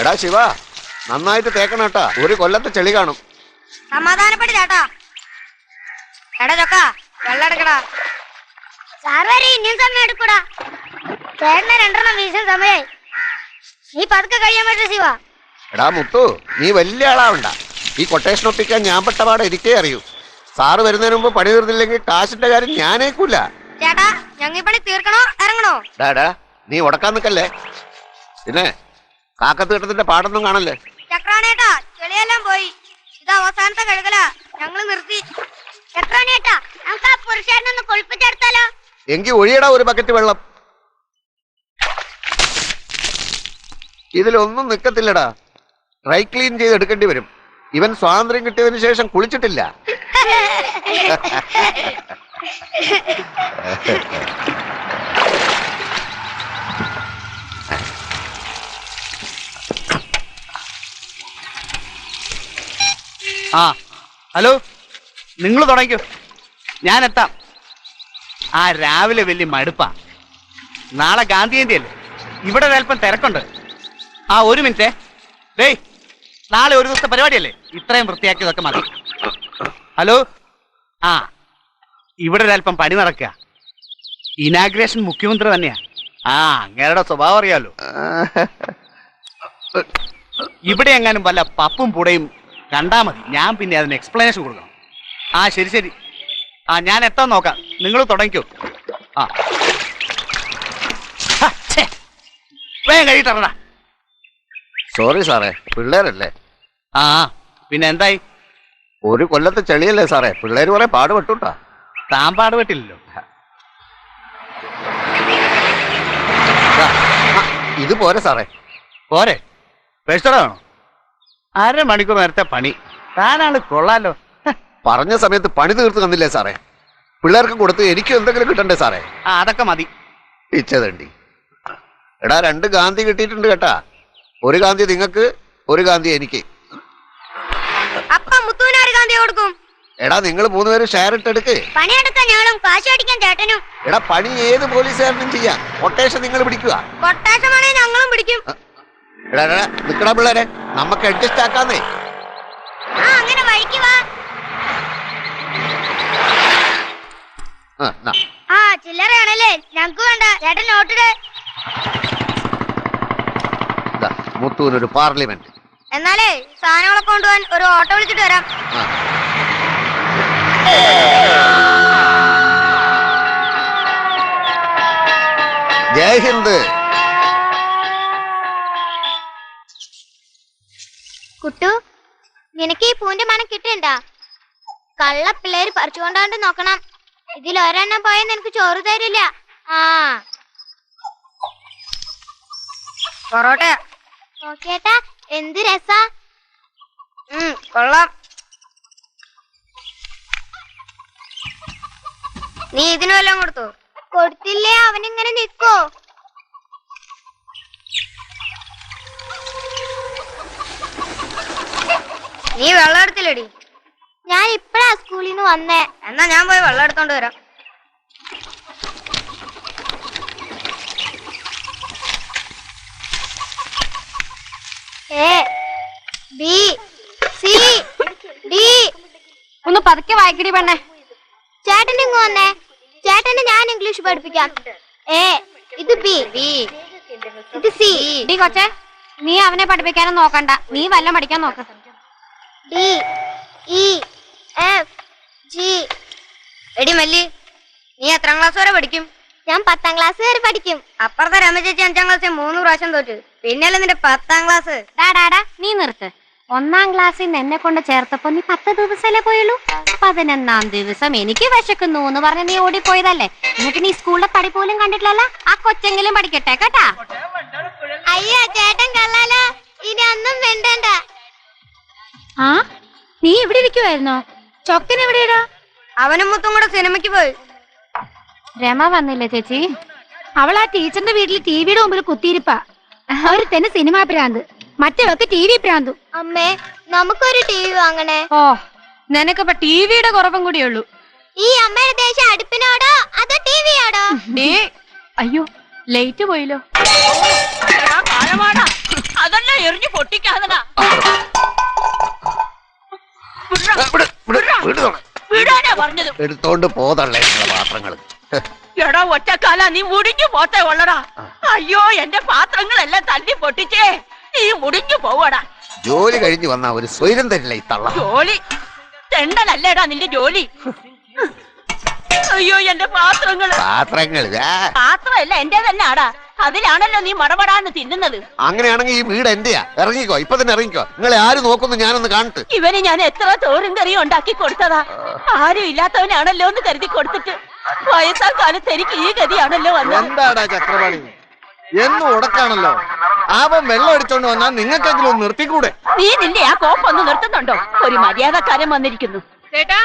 എടാ ശിവ, നന്നായിട്ട് തേക്കണം കേട്ടാ, ഒരു കൊല്ലത്തെ ചെളി കാണും. സമാധാനപ്പെട്ട് ചേട്ടാ. എടാ ചൊക്ക, വെള്ളം എടുക്കടാ. ഇനിയും സമയം എടുക്കൂടാ. ചേട്ടനെ 2 വീശാൻ സമയായി. നീ പതുക്കെ കഴിയാൻ പറ്റും ശിവ. എടാ മുത്തു, നീ വലിയ ആളാവണ്ട. ഈ കൊട്ടേഷൻ ഒപ്പിക്കാൻ ഞാൻ പെട്ടപാടെ എനിക്കേ അറിയൂ. സാറ് വരുന്നതിന് മുമ്പ് പണി തീർന്നില്ലെങ്കിൽ കാശിന്റെ കാര്യം ഞാനേക്കൂല. ചേട്ടാ, ഞങ്ങൾ പണി തീർക്കണോ ഇറങ്ങണോ? ഡാടാ, നീ ഉടക്കാൻ നിക്കല്ലേ. പിന്നെ കാക്കത്ത് കെട്ടത്തിന്റെ പാടൊന്നും കാണല്ലേ. ചക്രാണേട്ടാ, ചെളിയെല്ലാം പോയി. ഇത് അവസാനത്തെ കഴുകല, ഞങ്ങള് നിർത്തി. ചക്രാണേട്ടാ, നമുക്ക് ആ പുരുഷനൊന്ന് കുളിപ്പിച്ചെടുത്താലോ? എങ്കി ഒഴിയടാ ഒരു ബക്കറ്റ് വെള്ളം. ഇതിലൊന്നും നിക്കത്തില്ലടാ, ഡ്രൈ ക്ലീൻ ചെയ്ത് എടുക്കേണ്ടി വരും. ഇവൻ സ്വാതന്ത്ര്യം കിട്ടിയതിനു ശേഷം കുളിച്ചിട്ടില്ല. ആ ഹലോ, നിങ്ങൾ തുടങ്ങിക്കോ, ഞാൻ എത്താം. ആ രാവിലെ വലിയ മടുപ്പാ. നാളെ ഗാന്ധി ജയന്തി അല്ലേ, ഇവിടെ അല്പം തിരക്കുണ്ട്. ആ ഒരു മിനിറ്റ് ഡേയ്, നാളെ ഒരു ദിവസത്തെ പരിപാടിയല്ലേ, ഇത്രയും വൃത്തിയാക്കിയതൊക്കെ മതി. ഹലോ, ആ ഇവിടെ അല്പം പണി നടക്കുക. ഇനാഗ്രേഷൻ മുഖ്യമന്ത്രി തന്നെയാ. ആ അങ്ങേരുടെ സ്വഭാവം അറിയാലോ. ഇവിടെ എങ്ങാനും വല്ല പപ്പും പൂടയും കണ്ടാ മതി, ഞാൻ പിന്നെ അതിന് എക്സ്പ്ലനേഷൻ കൊടുക്കണം. ആ ശരി ശരി, ആ ഞാൻ എത്താൻ നോക്കാം, നിങ്ങൾ തുടങ്ങിക്കോ. ആ വേഗം കഴിയിട്ടറ. സോറി സാറേ, പിള്ളേരല്ലേ. ആ പിന്നെ എന്തായി? ഒരു കൊല്ലത്തെ ചെളിയല്ലേ സാറേ, പിള്ളേര് കുറെ പാടുപെട്ടുട്ടാ. താൻ പാടുപെട്ടില്ലല്ലോ. ഇത് പോരെ സാറേ? പോരെ, പേഴ്സണാണോ? 1/2 മണിക്കൂർ നേരത്തെ പണി, താനാണ് കൊള്ളാലോ. പറഞ്ഞ സമയത്ത് പണി തീർത്ത് തന്നില്ലേ സാറേ? പിള്ളേർക്ക് കൊടുത്ത് എനിക്കും എന്തെങ്കിലും കിട്ടണ്ടേ സാറേ? ആ അതൊക്കെ മതി. ഇച്ചതണ്ടി. എടാ, 2 ഗാന്ധി കിട്ടിയിട്ടുണ്ട് കേട്ടാ. ഒരു ഗാന്ധി നിങ്ങൾക്ക്, ഒരു ഗാന്ധി എനിക്ക്. അപ്പ മുത്തുവിന് ഒരു ഗാന്ധി കൊടുക്കും. എടാ, നിങ്ങൾ 3 പേരും ഷെയർ ഇട്ടെടുക്ക്. പണിയെടുക്കാൻ ഞാനും കാശ് അടിക്കാൻ ചേട്ടനും. എടാ, പണി ഏത് പോലീസുകാരനും ചെയ്യാം. കൊട്ടേഷൻ നിങ്ങൾ പിടിക്കുക. കൊട്ടേഷൻ വേണേ ഞങ്ങളും പിടിക്കും. എടാ നിക്കടാ പിള്ളേരെ, നമുക്ക് അഡ്ജസ്റ്റ് ആക്കാന്നേ. ആ അങ്ങനെ വഴിക്ക് വാ. ആ ചില്ലറയാണല്ലേ, ഞങ്ങക്ക് വേണ്ട. ചേട്ടൻ നോട്ടിട്. മുത്തൂനൊരു പാർലമെന്റ്. എന്നാലേ സാധനങ്ങളൊക്കെ കൊണ്ടുപോകാൻ ഒരു ഓട്ടോ വിളിച്ചിട്ട് വരാം. ജയ് ഹിന്ദ്. കുട്ടു, നിനക്ക് ഈ പൂവിന്റെ മണം കിട്ടണ്ട. കള്ള പിള്ളേര് പറിച്ചുകൊണ്ടാണ്ട് നോക്കണം. ഇതിൽ ഒരെണ്ണം പോയാൽ നിനക്ക് ചോറ് തരില്ല. ആ പൊറോട്ട നോക്കിയേട്ടാ, എന്ത് രസാ. കൊള്ളാം. നീ ഇതിനു വല്ലതും കൊടുത്തോ? കൊടുത്തില്ലേ, അവനിങ്ങനെ നിക്കോ. നീ വെള്ളം എടുത്തില്ലടി? ഞാൻ ഇപ്പഴാ സ്കൂളിൽ നിന്ന് വന്നേ. എന്നാ ഞാൻ പോയി വെള്ളം എടുത്തോണ്ട് വരാം. A B C D. ഒന്ന് പതുക്കെ വായിക്കടി പെണ്ണേ. ചേട്ടൻ ഇങ്ങ് വന്നേ. ചേട്ടനെ ഞാൻ ഇംഗ്ലീഷ് പഠിപ്പിക്കാം. എ ഇത് ബി, ഇത് സി. ഡി കൊച്ചേ, നീ അവനെ പഠിപ്പിക്കാനും നോക്കണ്ട, നീ വല്ല പഠിക്കാൻ നോക്ക. D E F G. എടി മല്ലി, നീ എത്രാം ക്ലാസ് വരെ പഠിക്കും? ഞാൻ 10ാം ക്ലാസ് വരെ പഠിക്കും. അപ്പുറത്തെ രമ ചേച്ചി 5ാം ക്ലാസ്സിൽ 3 പ്രാവശ്യം തോറ്റു. പിന്നല്ലേ നിന്റെ 10ാം ക്ലാസ്. ഡാടാ നീ നിർത്ത്. 1ാം ക്ലാസ്സിൽ നിന്ന് എന്നെ കൊണ്ട് ചേർത്തപ്പോ നീ 10 ദിവസമല്ലേ പോയുള്ളൂ. 11ാം ദിവസം എനിക്ക് വിശക്കുന്നു എന്ന് പറഞ്ഞ നീ ഓടിപ്പോയതല്ലേ. എന്നിട്ട് നീ സ്കൂളിലെ പടി പോലും കണ്ടിട്ടില്ലല്ലോ. ആ കൊച്ചെങ്കിലും പഠിക്കട്ടെ കേട്ടാ. അയ്യോ ചേട്ടൻ കള്ളാലോ. ഇനി ഒന്നും വേണ്ടണ്ട. ആ നീ ഇവിടെ ഇരിക്കുവായിരുന്നോ? ചൊക്കൻ എവിടെയാടാ? അവനും മുത്തും കൂടെ സിനിമയ്ക്ക് പോയി. രമ വന്നില്ലേ ചേച്ചി? അവൾ ആ ടീച്ചറിന്റെ വീട്ടിൽ ടിവിയുടെ മുമ്പിൽ കുത്തിയിരിപ്പാ. ഒരു തന്നെ സിനിമാ പ്രാന്ത്, മറ്റവർക്ക് ടി വി പ്രാന്തു. അമ്മേ നമുക്കൊരു ടിവി വാങ്ങണേ. ഓ നിനക്കിപ്പോ ടിവിയുടെ കുറവും കൂടിയുള്ളൂ. ഈ അമ്മയുടെ ദേശം അടുപ്പിനോടോ അതോ ടിവിയോടോ? അയ്യോ ലേറ്റ് പോയില്ലോ. അതെല്ലാം എറിഞ്ഞു പൊട്ടിക്കാതടാ. വിടാനാ പറഞ്ഞത്. എടുത്തോണ്ട് പോതള്ളേ പാത്രങ്ങൾ. എടാ ഒറ്റക്കാല നീ മുടിഞ്ഞു പോത്തേ ഉള്ളടാ. അയ്യോ എന്റെ പാത്രങ്ങളെല്ലാം തല്ലി പൊട്ടിച്ചേ. നീ മുടിഞ്ഞു പോവടാ. ജോലി കഴിഞ്ഞു വന്ന ഒരു സ്വൈരം തരില്ല ഈ തള്ള. ജോലി തെണ്ടലല്ലേടാ നിന്റെ ജോലി. അയ്യോ എന്റെ പാത്രങ്ങള്. പാത്രമല്ല എന്റെ തന്നെ ആടാ. അതിലാണല്ലോ നീ മടപടാന്ന് തിന്നുന്നത്. അങ്ങനെയാണെങ്കിൽ ഈ വീട് എന്റെയാ. ഇറങ്ങിക്കോ, ഇപ്പൊ തന്നെ ഇറങ്ങിക്കോ. നിങ്ങളെ ആര് നോക്കുന്നു ഞാനൊന്ന് കാണട്ടെ. ഇവന് ഞാൻ എത്ര ചോറും കറിയും ഉണ്ടാക്കി കൊടുത്തതാ. ആരും ഇല്ലാത്തവനാണല്ലോ എന്ന് കരുതി കൊടുത്തിട്ട് വയസ്സാം കാലത്ത് എനിക്ക് ഈ ഗതിയാണല്ലോ വന്നത്. എന്താടാ ചക്രപാണി, എന്നും ഉടക്കാണല്ലോ. അവൻ വെള്ളം അടിച്ചോണ്ട് വന്നാൽ നിങ്ങൾക്കെങ്കിലും ഒന്ന് നിർത്തിക്കൂടെ? നീ നിന്റെ ആ കോപ്പൊന്ന് നിർത്തുന്നുണ്ടോ? ഒരു മര്യാദക്കാരൻ വന്നിരിക്കുന്നു. ചേട്ടാ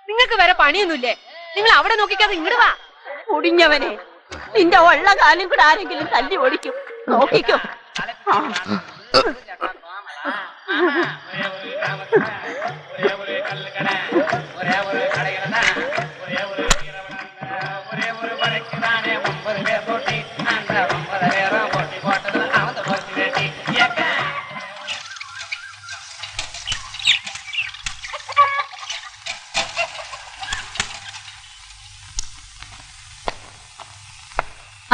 നിങ്ങൾക്ക് വേറെ പണിയൊന്നുമില്ലേ? നിങ്ങൾ അവിടെ നോക്കിക്കാതെ ഇങ്ങോട്ട് വാ. മുടിഞ്ഞവനെ, നിന്റെ ഉള്ള കാലം കൂടെ ആരെങ്കിലും തല്ലി ഓടിക്കും. നോക്കിക്കോ.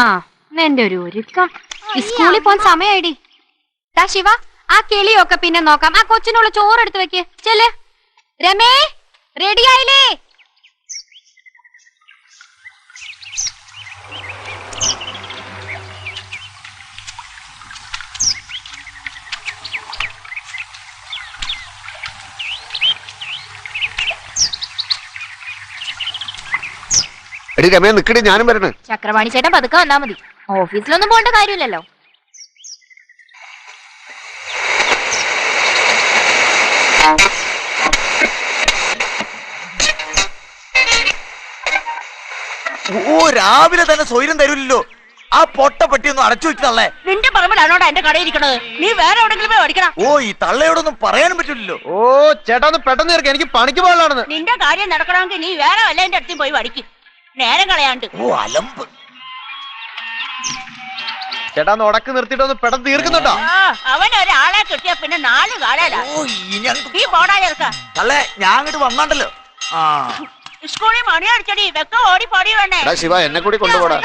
ആ എന്റെ ഒരു ഒരുക്കം. സ്കൂളിൽ പോകാൻ സമയമായിടി. ദാ ശിവ, ആ കിളിയൊക്കെ പിന്നെ നോക്കാം. ആ കൊച്ചിനുള്ള ചോറെടുത്ത് വെക്ക്. ചെല്. രമേ റെഡി ആയില്ലേ? എടി രമേ നിക്കടി, ഞാനും വരണേ. ചക്രപാണി ചേട്ടൻ പതുക്കെ വന്നാ മതി. ഓഫീസിലൊന്നും പോകേണ്ട കാര്യമില്ലല്ലോ. ഓ രാവിലെ തന്നെ സ്വൈരം തരൂല്ലോ. ആ പൊട്ട പട്ടിയൊന്നും അടച്ചു വെച്ചതള്ളേ. നിന്റെ പറമ്പിലാണോടാ എന്റെ കടയിരിക്കണത്? നീ വേറെ എവിടെങ്കിലും പോയി ഓടിക്കണം. ഓ ഈ തള്ളയോടൊന്നും പറയാനും പറ്റില്ലല്ലോ. ഓ ചേട്ടാ ഒന്ന് പെട്ടെന്ന് തീർക്കാം, എനിക്ക് പണിക്ക് പോകാനാണെന്ന്. നിന്റെ കാര്യം നടക്കണമെങ്കിൽ നീ വേറെ വല്ല എന്റെ അടുത്തും പോയി പഠിക്കും. നേരം കളയാണ്ട്. ഓ അലമ്പ്. ചേട്ടാ ഒന്ന് ഉടക്ക് നിർത്തിയിട്ടൊന്ന് പെട്ടെന്ന് തീർക്കുന്നുണ്ടോ? അവൻ ഒരാളെ കിട്ടിയ പിന്നെ 4 കാലല്ല. ഓ ഇനി നീ പോടാ ചെറുക്ക. തള്ളേ ഞാൻ അങ്ങോട്ട് വന്നാണ്ടല്ലോ. ആ സ്കൂളിൽ മണി അടിച്ചടി വെക്ക ഓടി പൊടി വേണേ. എടാ ശിവ, എന്നെ കൂടി കൊണ്ടുപോടാ.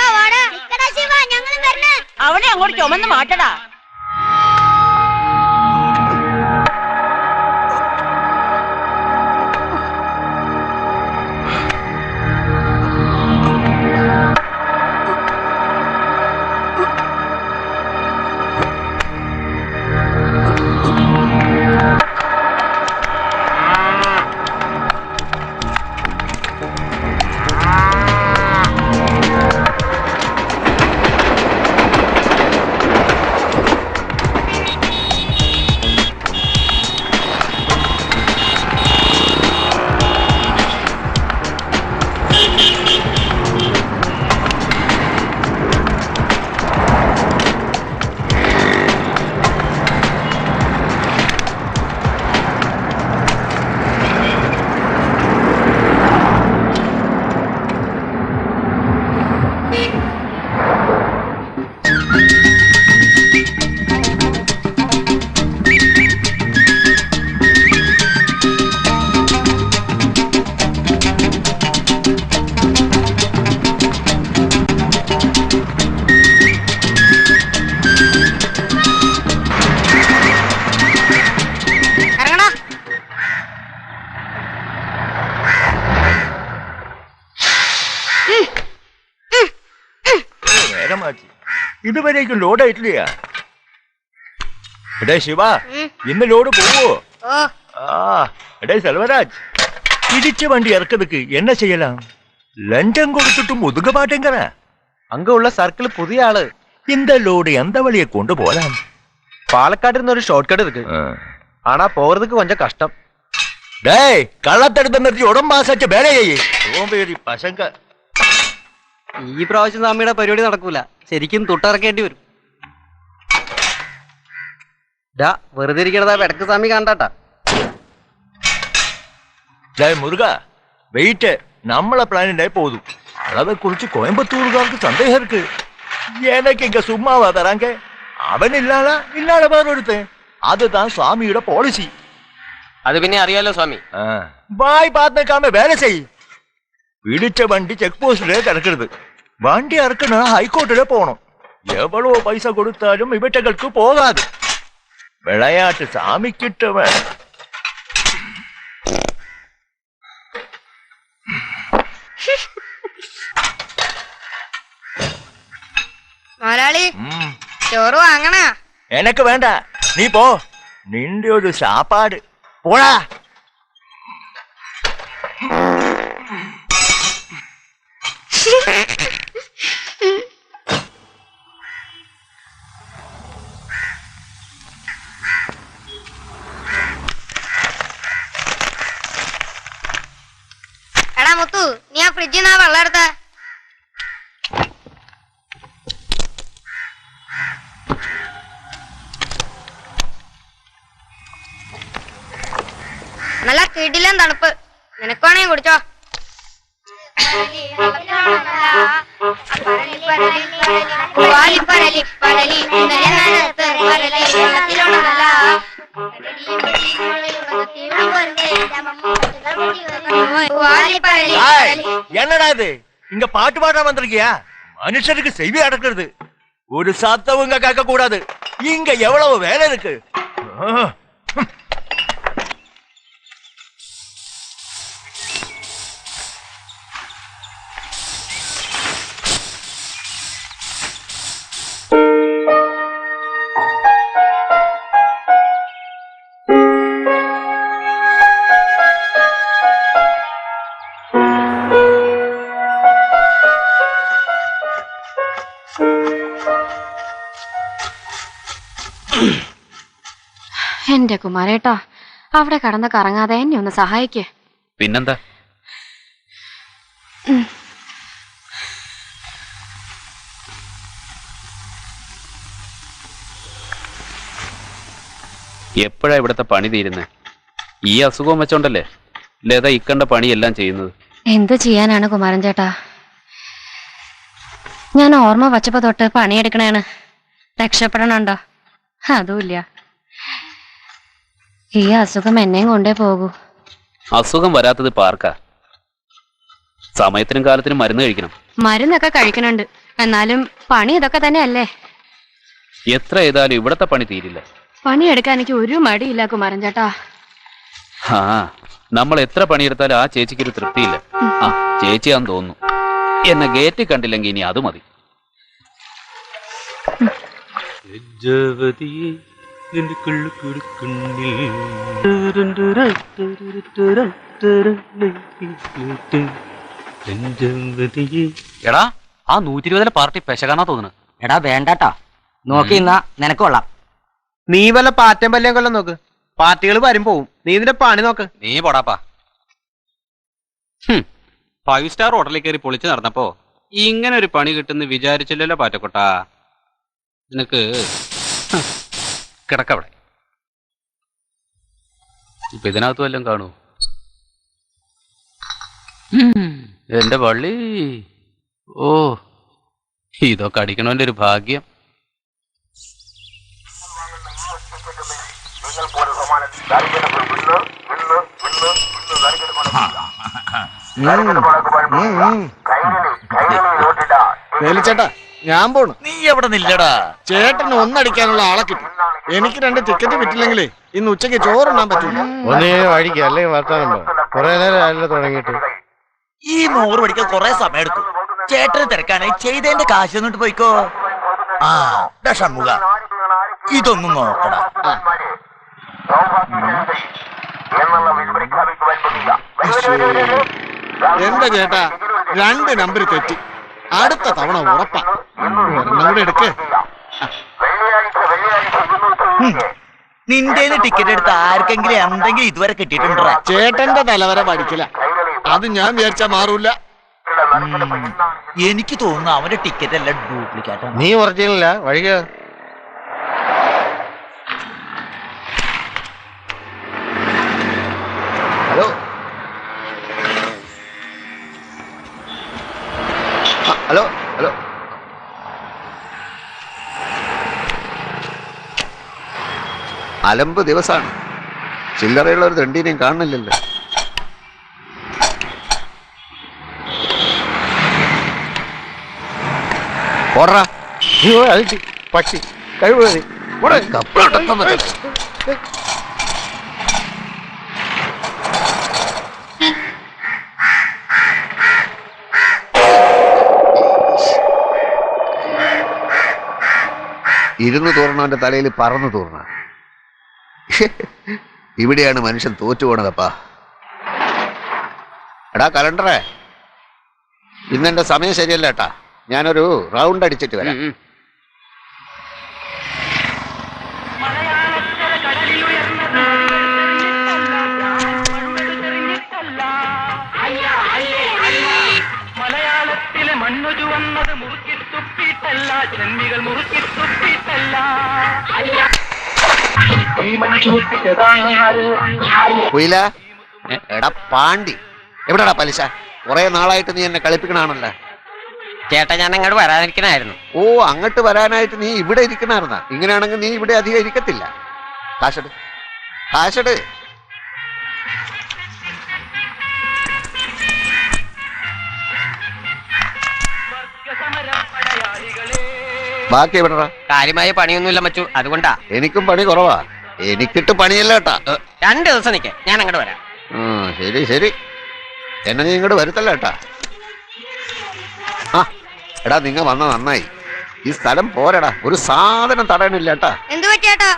അവനെ അങ്ങോട്ട് ചുമന്ന് മാറ്റടാ. നേരമാക്കി. ഇതുവരേക്കും ലോഡായിട്ടില്ല. എടേ ശിവ, ഇന്ന് ലോഡ് പോവോ? എടേ സെൽവരാജ്, ഇടിച്ച വണ്ടി ഇറക്കതുക്ക് എന്നെ ചെയ്യലാം? ലഞ്ചം കൊടുത്തിട്ടും മുതുക പാട്ടെങ്കറ. அங்க உள்ள சர்க்கிள் புதிய ஆளு. இந்த லோடு எந்த வழியை கொண்டு போலாம்? பாலக்காடு ஒரு ஷார்ட் கட் இருக்கு. ஆனா போறதுக்கு கொஞ்சம் கஷ்டம். டேய், கள்ளத்தடுத்து நிறுத்தி உடம்பாசச்ச வேலையை சோம்பேறி பசங்க. ഈ പ്രാവശ്യം സ്വാമിയുടെ പരിപാടി നടക്കൂല. ശരിക്കും തൊട്ടിറക്കേണ്ടി വരും. വെറുതെ ഇരിക്കണതാ വെടക്ക് സ്വാമി കണ്ടാട്ടാ. டேய் முருகா, வெயிட் நம்மள பிளானிலே போதும். அதை குறிச்சு கோயம்புத்தூர்காருக்கு சந்தேகம் இருக்கு. எனக்கு இங்க சும்மாவா தராங்க? அவன் இல்லாத வேற ஒருத்தன். அதுதான் சுவாமியோட பாலிசி. അത് പിന്നെ അറിയാലോ സ്വാമി. வாய் பார்த்துக்காம வேலை செய். பிடிச்ச வண்டி செக் போஸ்ட்ல கிடக்குறது. வண்டி அறுக்கணும் ஹைகோர்ட்ல போகணும். எவ்வளவு பைசா கொடுத்தாலும் இவற்றகளுக்கு போகாது. விளையாட்டு சாமி கிட்ட வேணும். മുതലാളി ചോറ് വാങ്ങണ? எனக்கு வேண்டாம், நீ போ. நின்று ஒரு சாப்பாடு போடா. എടാ മുത്തു, നീ ആ ഫ്രിഡ്ജിൽ നിന്ന് വെള്ളം എടുത്ത. നല്ല കിടിലൻ തണുപ്പ്. നിനക്കാണേ കുടിച്ചോ. என்னடா இது, இங்க பாட்டு பாட வந்திருக்கியா? மனுஷனுக்கு செவி அடக்கிறது. ஒரு சத்தவங்க கேட்க கூடாது. இங்க எவ்வளவு வேலை இருக்கு. എന്റെ കുമാരേട്ടാ, അവിടെ കടന്ന് കറങ്ങാതെ എന്നെ ഒന്ന് സഹായിക്കേ. പിന്നെന്താ? എപ്പോഴാ ഇവിടത്തെ പണി തീരുന്നേ? ഈ അസുഖം വെച്ചോണ്ടല്ലേ ലത ഇക്കണ്ട പണിയെല്ലാം ചെയ്യുന്നത്. എന്തു ചെയ്യാനാണ് കുമാരൻ ചേട്ടാ, ഞാൻ ഓർമ്മ വച്ചപ്പോ തൊട്ട് പണിയെടുക്കണേണ്. രക്ഷപ്പെടണുണ്ടോ? അതുമില്ല. ഈ അസുഖം എന്നെയും കൊണ്ടേ പോകൂ. അസുഖം വരാത്തത് പാർക്കാ. സമയത്തിനും കാലത്തിനും മരുന്ന് കഴിക്കണം. മരുന്നൊക്കെ കഴിക്കണുണ്ട്, എന്നാലും പണി ഇതൊക്കെ തന്നെയല്ലേ. എത്ര ചെയ്താലും ഇവിടത്തെ പണി തീരില്ല. പണിയെടുക്കാൻ എനിക്ക് ഒരു മടിയില്ല കുമാരൻ ചേട്ടാ. ആ, നമ്മൾ എത്ര പണിയെടുത്താലും ആ ചേച്ചിക്കൊരു തൃപ്തിയില്ല. ആ, ചേച്ചിയാന്ന് തോന്നുന്നു. എന്നെ ഗേറ്റ് കണ്ടില്ലെങ്കിൽ ഇനി അത് മതി. എടാ, ആ 120 പാർട്ടി പെശകാന്നാ തോന്നുന്നു. എടാ വേണ്ടാട്ടാ, നോക്കി ഇന്നാ നിനക്ക് കൊള്ളാം. നീ വല്ല പാറ്റം പല്ലേം കൊല്ലം നോക്ക്. പാർട്ടികൾ വരും പോവും. നീ ഇതിന്റെ പണി നോക്ക്. നീ പോടാപ്പാ. 5 സ്റ്റാർ ഹോട്ടലിൽ കയറി പൊളിച്ച് നടന്നപ്പോ ഇങ്ങനെ ഒരു പണി കിട്ടുന്ന വിചാരിച്ചില്ലല്ലോ പാറ്റക്കൊട്ടാ. നിനക്ക് കിടക്കവിടെ. ഇപ്പൊ ഇതിനകത്ത് വല്ലതും കാണൂ? എന്റെ പള്ളി. ഓ, ഇതൊക്കെ അടിക്കണവന്റെ ഒരു ഭാഗ്യം. വേലിച്ചേട്ടാ, ഞാൻ പോണു. നീ എവിടെ നില്ലടാ? ചേട്ടന് ഒന്നടിക്കാനുള്ള ആളെ കിട്ടി. എനിക്ക് 2 ടിക്കറ്റ് കിട്ടില്ലെങ്കിലേ ഇന്ന് ഉച്ചയ്ക്ക് ചോറുണ്ണാൻ പറ്റൂല. ഒന്നേ വഴിക്ക് അല്ലെങ്കിൽ വർത്താനം കുറെ നേരം ആയല്ലോ തുടങ്ങിയിട്ട്. ഈ 100 പഠിക്കാൻ കുറെ സമയം എടുത്തു. ചേട്ടന് തിരക്കാണ്, ചെയ്തതിന്റെ കാശ് എന്നിട്ട് പോയിക്കോ. ആ ഷൺമുഖ, ഇതൊന്നും നോക്കടാ. എന്റെ ചേട്ടാ 2 നമ്പർ തെറ്റി. അടുത്ത തവണ ഉറപ്പാ. ഒരെണ്ണം എടുക്ക്. നിന്റെ ടിക്കറ്റ് എടുത്ത് ആർക്കെങ്കിലും എന്തെങ്കിലും ഇതുവരെ കിട്ടിയിട്ടുണ്ടോ? ചേട്ടന്റെ തലവര പഠിക്കില്ല. അത് ഞാൻ വിചാരിച്ചാ മാറൂല. എനിക്ക് തോന്നുന്നു അവന്റെ ടിക്കറ്റ് എല്ലാം ഡ്യൂപ്ലിക്കേറ്റ്. നീ ഒറിജിനല്ല വഴിക. Hello hello hello. അലമ്പ് ദിവസാണ്. ചില്ലറയുള്ള ഒരു ദണ്ടീനെയും കാണുന്നില്ലല്ലോ. ഓടാ പക്ഷി കഴിവ് ഇരുന്ന് തൂർണവന്റെ തലയിൽ പറന്നു തൂർണ. ഇവിടെയാണ് മനുഷ്യൻ തോറ്റുപോണതപ്പാ. എടാ കലണ്ടറേ, ഇന്നെന്റെ സമയം ശരിയല്ല ഏട്ടാ. ഞാനൊരു റൗണ്ട് അടിച്ചിട്ട് വരാം. മലയാളത്തിലെ മണ്ണുജു വന്നത് മുറുക്കി തുപ്പിട്ടല്ല, ജന്മികൾ മുറുക്കി തുപ്പിട്ടല്ല. കുയില, എടാ പാണ്ടി, എവിടെടാ പലിശ? കുറെ നാളായിട്ട് നീ എന്നെ കളിപ്പിക്കണാണല്ലോ. ചേട്ടാ ഞാൻ അങ്ങോട്ട് വരാനിരിക്കണായിരുന്നു. ഓ, അങ്ങോട്ട് വരാനായിട്ട് നീ ഇവിടെ ഇരിക്കണായിരുന്ന? ഇങ്ങനെയാണെങ്കിൽ നീ ഇവിടെ അധികം ഇരിക്കത്തില്ല. കാശട് കാശട്. ബാക്കി എവിടെടാ? കാര്യമായ പണിയൊന്നുമില്ല മച്ചു, അതുകൊണ്ടാ. എനിക്കും പണി കുറവാ. എനിക്കിട്ട് പണിയല്ല കേട്ടാ. 2 ദിവസം നിൽക്കേ, ഞാൻ അങ്ങോട്ട് വരാം. ശരി ശരി, എന്നെ നീ ഇങ്ങോട്ട് വരുത്തല്ല കേട്ടാ. ആ എടാ, നിങ്ങ വന്ന നന്നായി. ഈ സ്ഥലം പോരടാ, ഒരു സാധനം തടയണില്ല കേട്ടാ. എന്തു പറ്റിയേട്ടാ?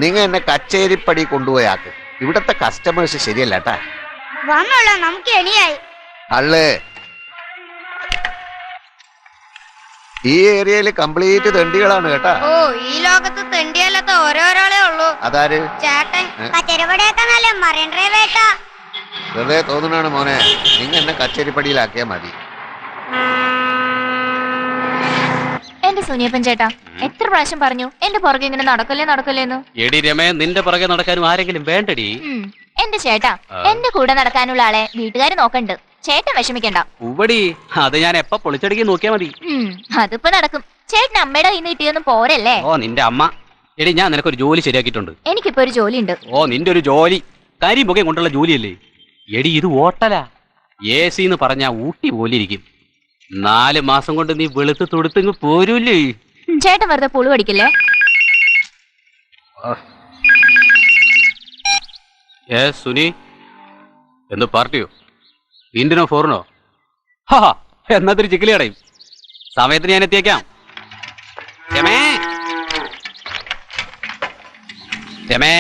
നിങ്ങ എന്നെ കച്ചേരിപ്പടി കൊണ്ടുപോയാക്ക്. ഇവിടത്തെ കസ്റ്റമേഴ്സ് ശരിയല്ല കേട്ടാ. വന്നോളൂ, നമുക്ക് എണിയായി. അല്ലേ, ഈ ഏരിയയില് കംപ്ലീറ്റ് തെണ്ടികളാണ് കേട്ടാ. ഓ, ഈ ലോകത്ത് തെണ്ടിയല്ലാത്ത ഓരോരാളേ ഉള്ളൂ. അതാര്? ചേട്ടൻ. കച്ചേരിപ്പടിയൊക്കെ നല്ല മറൈൻ ഡ്രൈവ് ഏട്ടാ. വെറുതെ തോന്നുന്നാണ് മോനെ. നിങ്ങ എന്നെ കച്ചേരിപ്പടിയിലാക്കിയാ മതി. എന്റെ സുനിയപ്പൻ ചേട്ടാ, എത്ര പ്രാവശ്യം പറഞ്ഞു എന്റെ പുറകെ ഇങ്ങനെ നടക്കല്ലേന്ന്. എടി രമേ, നിന്റെ പുറകെ നടക്കാനും ആരെങ്കിലും വേണ്ടടി. എന്റെ ചേട്ടാ, എന്റെ കൂടെ നടക്കാനുള്ള ആളെ വീട്ടുകാര് നോക്കണ്ട്. ചേട്ടൻ വിഷമിക്കണ്ട. ഉവടി, അത് ഞാൻ എപ്പ പൊളിച്ചടിക്ക് നോക്കിയാ മതി. അതിപ്പോ നടക്കും. ചേട്ടൻ അമ്മയുടെ കയ്യിൽ നിന്ന് കിട്ടിയൊന്നും പോരല്ലേ? ഓ, നിന്റെ അമ്മ. എടി, ഞാൻ നിനക്കൊരു ജോലി ശരിയാക്കിയിട്ടുണ്ട്. എനിക്കിപ്പോ ഒരു ജോലി ഉണ്ട്. ഓ, നിന്റെ ഒരു ജോലി കരിമുഖം കൊണ്ടുള്ള ജോലിയല്ലേ? എടി, ഇത് ഹോട്ടലാ. AC എന്ന് പറഞ്ഞാ ഊട്ടി പോലിരിക്കും. 4 മാസം കൊണ്ട് നീ വെളുത്ത് തൊടുത്തിങ് പോരൂല്ലേ? ചേട്ടൻ വെറുതെ പുളു പഠിക്കില്ലേ? സുനി, എന്ത് പാർട്ടിയോ? ഇന്ത്യനോ ഫോറിനോ? ഹാ, എന്നാത്തൊരു ചിക്കലി അടയും. സമയത്തിന് ഞാൻ എത്തിയേക്കാം. രമേ, രമേ,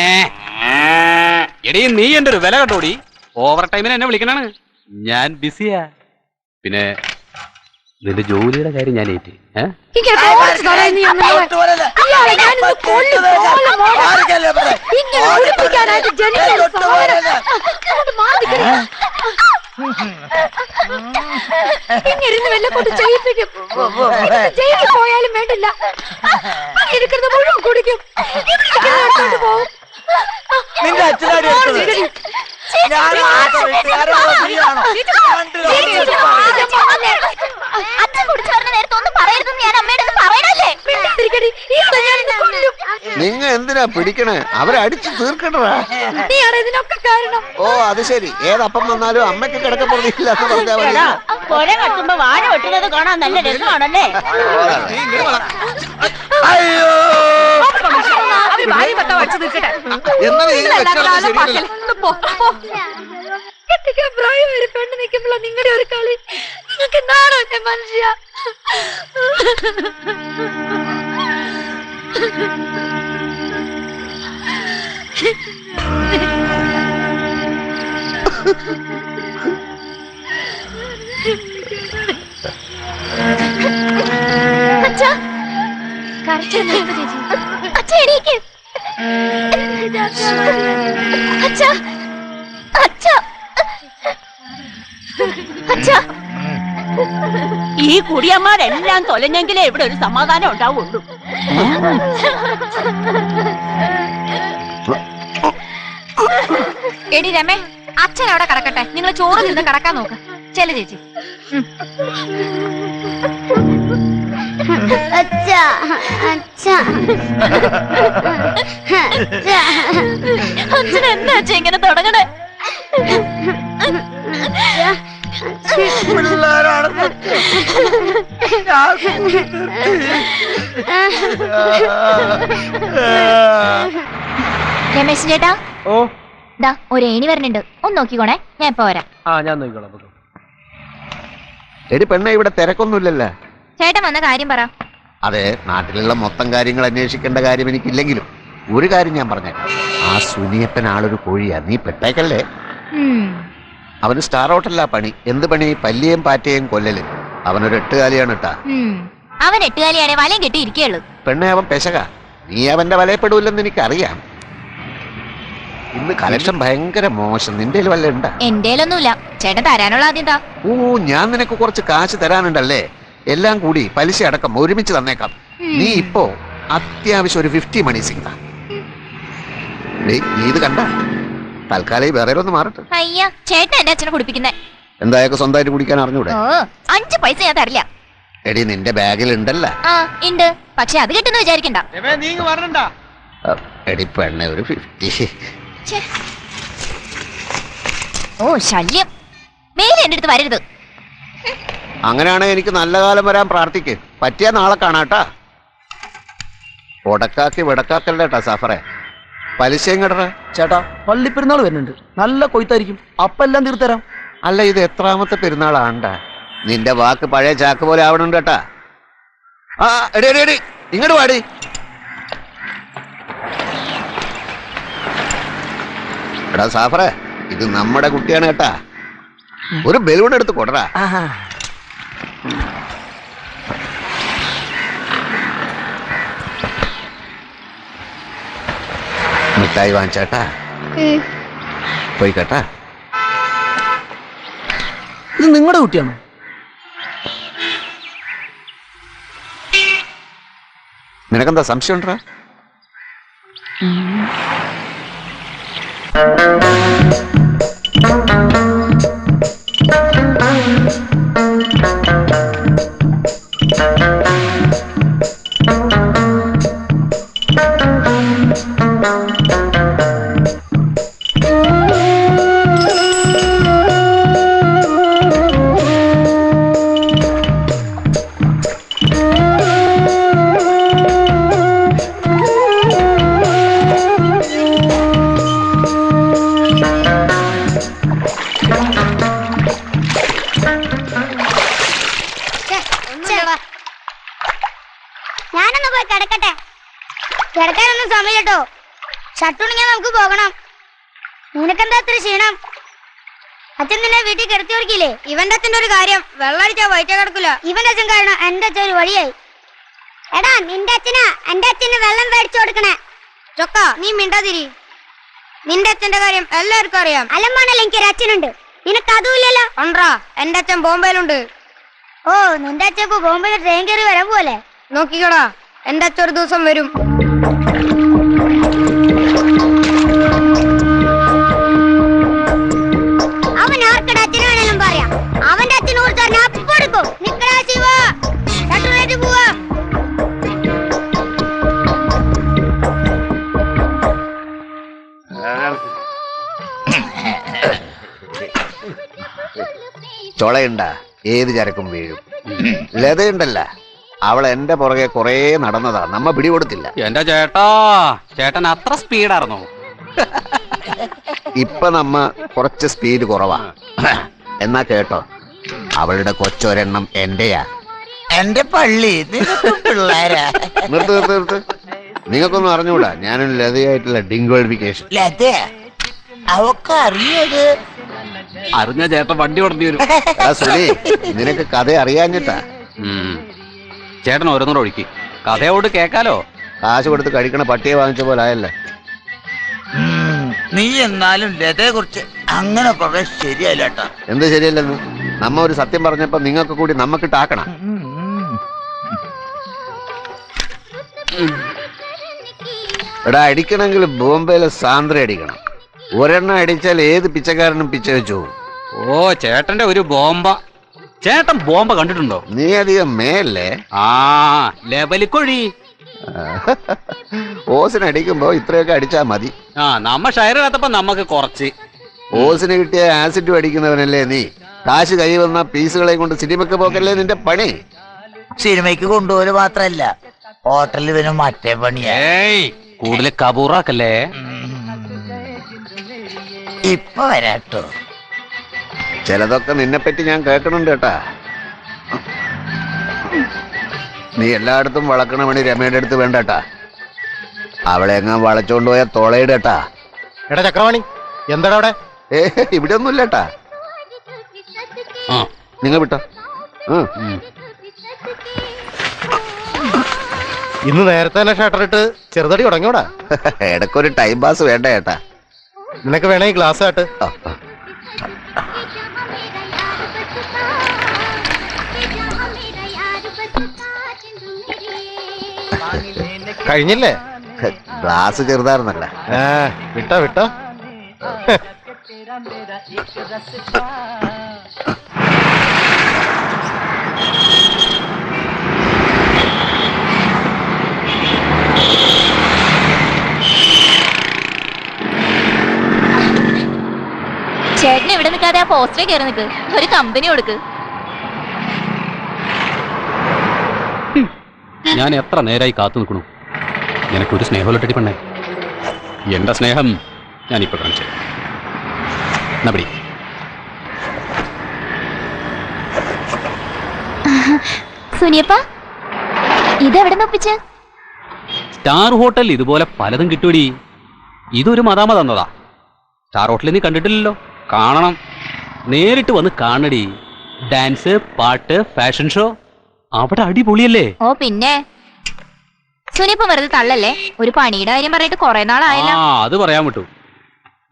എടി നീ എന്റെ ഒരു വില കേട്ടോടി. ഓവർ ടൈമിന് എന്നെ വിളിക്കണാണ്. ഞാൻ ബിസിയാ. പിന്നെ നിന്റെ ജോലിയുടെ കാര്യം ഞാൻ ഏറ്റി. പോയാലും വേണ്ടില്ല, മുഴുവൻ കുടിക്കും. നിന്റെ അച്ഛനാടി അച്ഛൻ കുടിച്ചു പറഞ്ഞ നേരത്തെ ഒന്നും പറയരുതെന്ന് ഞാൻ അമ്മയുടെ പറയണല്ലേ? നിങ്ങ എന്തിനാ പിടിക്കണേ? അവരെ അടിച്ചു തീർക്കണ്ടാ. ഇതിനൊക്കെ കാരണം. ഓ, അത് ശരി. ഏതപ്പം വന്നാലും അമ്മയ്ക്ക് കിടക്കപ്പെടുന്നില്ല എന്ന് പറഞ്ഞാൽ മതി. പുഴ കത്തുമ്പോ വാഴ വെട്ടുന്നത് കാണാൻ നല്ല രസമാണല്ലേ? അയ്യോ, കെട്ടിക്കാൻ പ്രായം വരെ പെണ്ണ് നിൽക്കുമ്പോഴാ നിങ്ങളുടെ ഒരു കളി. നിങ്ങൾക്ക് നാണോ മനുഷ്യ? അച്ഛാ അച്ഛാ എണീക്ക്. അച്ഛാ അച്ഛാ അച്ഛാ ഈ കുടിയന്മാരെല്ലാം തൊലഞ്ഞെങ്കിലേ ഇവിടെ ഒരു സമാധാനം ഉണ്ടാവുള്ളൂ. എടി രമേ, അച്ഛൻ അവിടെ കിടക്കട്ടെ, നിങ്ങൾ ചോറ് നിന്ന് കിടക്കാൻ നോക്ക്. ചെല്ലു ചേച്ചി. അച്ഛാ അച്ഛാ അച്ഛൻ എന്താ അച്ഛ ഇങ്ങനെ തുടങ്ങണേ? രമേശ് ചേട്ടാ, ഓ ദാ ഒരു ഏണി വരണുണ്ട്, ഒന്ന് നോക്കിക്കോണേ, ഞാൻ ഇപ്പൊ വരാം. ഞാൻ നോക്കിക്കോളാം. എടി പെണ്ണ, ഇവിടെ തിരക്കൊന്നുമില്ലല്ലോ. ചേട്ടൻ വന്ന കാര്യം പറ. അതെ, നാട്ടിലുള്ള മൊത്തം കാര്യങ്ങൾ അന്വേഷിക്കേണ്ട കാര്യം എനിക്കില്ലെങ്കിലും ഒരു കാര്യം ഞാൻ പറഞ്ഞേക്കാം. ആ സുനിയപ്പൻ ആളൊരു കോഴിയാ, നീ പെട്ടേക്കല്ലേ. അവന് സ്റ്റാർ ഹോട്ടലിലാ പണി. എന്ത് പണി? പല്ലിയും പാറ്റയും കൊല്ലല്. അവനൊരു എട്ടുകാലിയാണ് കേട്ടാ. അവൻ എട്ടുകാലിയാണെ വലയും കെട്ടി ഇരിക്കുകയുള്ളൂ. പെണ്ണെ, അവൻ പെശക. നീ അവന്റെ വലയപ്പെടൂല്ലെന്ന് എനിക്കറിയാം. ഇന്ന് കളക്ഷൻ ഭയങ്കര മോശം. നിന്റെ വല്ല ഉണ്ടാ? എന്റെ ഒന്നുമില്ല. ചേട്ടൻ തരാനുള്ള ആദ്യം താ. ഓ, ഞാൻ നിനക്ക് കുറച്ച് കാശ് തരാനുണ്ടല്ലേ. എല്ലാം കൂടി പലിശ അടക്കം ഒരുമിച്ച് തന്നേക്കാം. നീ ഇപ്പോ അത്യാവശ്യം ഒരു 50 മണി സിംഗ. നീ ഇത് കണ്ട തൽക്കാലം വേറെ ഒന്ന് മാറട്ടെ. അയ്യ, ചേട്ടൻ എന്റെ അച്ഛനെ കുടിപ്പിക്കുന്നേ. എന്തായാലും സ്വന്തമായിട്ട് കുടിക്കാൻ അറിഞ്ഞൂടെ? ഓ, 5 പൈസ ഞാൻ തരില്ല. എടി, നിന്റെ ബാഗിൽ ഉണ്ടല്ല. ആ ഉണ്ട്, പക്ഷെ അത് കിട്ടുന്ന വിചാരിക്കണ്ട. എടി പെണ്ണെ, ഒരു 50. ഓ ശല്യം, മേലെ എന്റെ അടുത്ത് വരരുത്. അങ്ങനെയാണെങ്കിൽ എനിക്ക് നല്ല കാലം വരാൻ പ്രാർത്ഥിക്ക്. പറ്റിയ നാളെ കാണാട്ടാ. ഉടക്കാക്കി വിടക്കാക്കല്ലേട്ടാ സാഫറെ. പലിശയും കിടറ. ചേട്ടാ, പള്ളിപ്പെരുന്നാൾ വരുന്നുണ്ട്, നല്ല കൊയ്ത്തായിരിക്കും, അപ്പെല്ലാം തീർത്തരാം. അല്ല, ഇത് എത്രാമത്തെ പെരുന്നാളാണ്ടാ? നിന്റെ വാക്ക് പഴയ ചാക്ക് പോലെ ആവണുണ്ട് കേട്ടാ. ആ എടി എടി എടി, ഇങ്ങോട്ട് വാടി. എടാ സാഫറെ, ഇത് നമ്മുടെ കുട്ടിയാണ് കേട്ടാ. ഒരു ബലൂൺ എടുത്ത് കൊടറാ. മിഠായി വാങ്ങിച്ചേട്ടാ. പോയി കേട്ടാ. ഇത് നിങ്ങളുടെ കുട്ടിയാണോ? നിനക്കെന്താ സംശയം ഉണ്ടോ? ഞാനൊന്ന് പോയി കിടക്കട്ടെ. കിടക്കാനൊന്നും സമയട്ടോ. ഷട്ടുണിങ്ങാൻ നമുക്ക് പോകണം. നിനക്കെന്താ അത്ര ക്ഷീണം? അച്ഛൻ നിന്നെ വീട്ടിൽ കിടത്തി ഓർക്കില്ലേ? ഇവന്റെ അച്ഛൻ്റെ ഒരു കാര്യം, വെള്ളടിച്ചാ വയറ്റ കിടക്കില്ല. ഇവന്റെ അച്ഛൻ കാരണം എന്റെ അച്ഛൻ ഒരു വഴിയായി. എടാ, നിന്റെ അച്ഛനാ എന്റെ അച്ഛന് വെള്ളം മേടിച്ചു കൊടുക്കണേ. ചൊക്ക, നീ മിണ്ടാതിരി. നിന്റെ അച്ഛന്റെ കാര്യം എല്ലാവർക്കും അറിയാം. അലമാണല്ലോ, എനിക്കൊരു അച്ഛനുണ്ട്. നിനക്ക് അതുമില്ലല്ലോ. ഉണ്ടാ, എന്റെ അച്ഛൻ ബോംബെയിലുണ്ട്. ഓ, നിന്റെ അച്ഛൻ ഇപ്പൊ ബോംബെയിൽ ട്രെയിൻ കയറി വരാൻ പോലെ. നോക്കിക്കോടാ, എന്റെ അച്ഛൻ ഒരു ദിവസം വരും. അവൻ ആർക്കട അച്ഛനാണെങ്കിലും പറയാം. അവന്റെ അച്ഛനെ കുറിച്ച് അറിഞ്ഞാൽ അപ്പൊ എടുക്കും. നിക്കടാ ശിവ, ഷട്ടൂണേറ്റ് പോവാ. ചൊളയുണ്ട, ഏത് ചരക്കും വീഴും. ലതയുണ്ടല്ല, അവൾ എന്റെ പുറകെ കൊറേ നടന്നതാ, നമ്മ പിടികൊടുത്തില്ല. എന്റെ ചേട്ടാ, ചേട്ടൻ അത്ര സ്പീഡായിരുന്നോ? ഇപ്പൊ നമ്മ കുറച്ച് സ്പീഡ് കുറവാ. എന്നാ കേട്ടോ, അവളുടെ കൊച്ചൊരെണ്ണം എന്റെയാ. എന്റെ പള്ളി പിള്ളേരാ. നിർത്ത് നിർത്ത് നിർത്ത്. നിങ്ങൾക്കൊന്നും അറിഞ്ഞൂടാ, ഞാനൊരു ലതയായിട്ടുള്ള ഡിംഗ്വേളിഫിക്കേഷൻ. ലത അവക്ക് അറിയത് അറിഞ്ഞ ചേട്ടൻ വണ്ടി ഓടേണ്ടി വരും. സുനി, നിനക്ക് കഥ അറിയാഞ്ഞിട്ടാ. ചേട്ടൻ ഓരോന്നൂടെ ഒഴുക്കി കഥയോട് കേക്കാലോ. കാശ് കൊടുത്ത് കഴിക്കണ പട്ടിയെ വാങ്ങിച്ച പോലെ ആയല്ലേ. നീ എന്നാലും ലതയെ കുറിച്ച് അങ്ങനെ പറയാൻ ശരിയല്ല കേട്ടോ. എന്ത് ശരിയല്ലെന്ന്? നമ്മ ഒരു സത്യം പറഞ്ഞപ്പോ നിങ്ങൾക്ക് കൂടി നമ്മക്കിട്ടാക്കണം. എടാ, അടിക്കണമെങ്കിൽ ബോംബെയിലെ സാന്ദ്ര അടിക്കണം. ഒരെണ്ണം അടിച്ചാൽ ഏത് പിച്ചക്കാരനും പിച്ച വെച്ചു. ഓ, ചേട്ടന്റെ ഒരു ബോംബ. ചേട്ടൻ ബോംബ കണ്ടിട്ടുണ്ടോ? നീ അധികം മേലേ. ആ ലെവലിക്കൊഴി. ഓസിനടിക്കുമ്പോ ഇത്രയൊക്കെ അടിച്ചാ മതി. നമ്മ ഷെയറിനകത്തപ്പോ നമുക്ക് കുറച്ച്. ഓസിന് കിട്ടിയ ആസിഡും അടിക്കുന്നവനല്ലേ നീ. കാശ് കൈ വന്ന പീസുകളെ കൊണ്ട് സിനിമക്ക് പോക്കല്ലേ നിന്റെ പണി. സിനിമയ്ക്ക് കൊണ്ടുപോല് മാത്രല്ല, ഹോട്ടലിൽ ഇവന് മറ്റേ പണിയാ. കൂടുതൽ കബൂറാക്കല്ലേ. ഇപ്പൊ വരാട്ടോ. ചിലതൊക്കെ നിന്നെപ്പറ്റി ഞാൻ കേൾക്കണുണ്ട് കേട്ടാ. നീ എല്ലായിടത്തും വളക്കണ പണി രമയുടെ അടുത്ത് വേണ്ടട്ടാ. അവളെ എങ്ങാൻ വളച്ചോണ്ട് പോയാ തോളയിടട്ടാ. എടാ ചക്രവാണി, എന്താടാ അവിടെ? ഇവിടെ ഒന്നുമില്ലട്ടാ. നിങ്ങൾ വിട്ടോ. ഇന്ന് നേരത്തെ തന്നെ ഷട്ടറിട്ട് ചെറുതടി തുടങ്ങിയോടാ. ഇടയ്ക്കൊരു ടൈം പാസ് വേണ്ട ചേട്ടാ. നിനക്ക് വേണേ ഗ്ലാസ് ആട്ട്. കഴിഞ്ഞില്ലേ? ഗ്ലാസ് ചെറുതായിരുന്നല്ല. വിട്ടോ വിട്ടോ. ചേട്ടന് ഇവിടെ നിൽക്കാതെ ആ പോസ്റ്ററെ കയറി നിൽക്ക്. ഒരു കമ്പനി കൊടുക്ക്. ഞാൻ എത്ര നേരായി കാത്തു നിൽക്കണു. എനിക്കൊരു സ്നേഹമുള്ളട്ടി പെണ്ണേ. എന്റെ സ്നേഹം ഞാനിപ്പോ കാണിച്ചു. നബടി സുനിയപ്പ, ഇതെവിടെ ഒപ്പിച്ച്? സ്റ്റാർ ഹോട്ടൽ ഇതുപോലെ പലതും കിട്ടൂടി. ഇതൊരു മതാമ തന്നതാ. സ്റ്റാർ ഹോട്ടലിൽ നീ കണ്ടിട്ടില്ലല്ലോ. കാണണം, നേരിട്ട് വന്ന് കാണടി. ഡാൻസ്, പാട്ട്, ഫാഷൻ ഷോ അവിടെ അടിപൊളിയല്ലേ. ഓ പിന്നെ സുനിയപ്പ വെറുതെ തള്ളല്ലേ. ഒരു പണിയുടെ കാര്യം പറഞ്ഞിട്ട് കുറെ നാളായല്ലോ. അത് പറയാൻ വിട്ടു.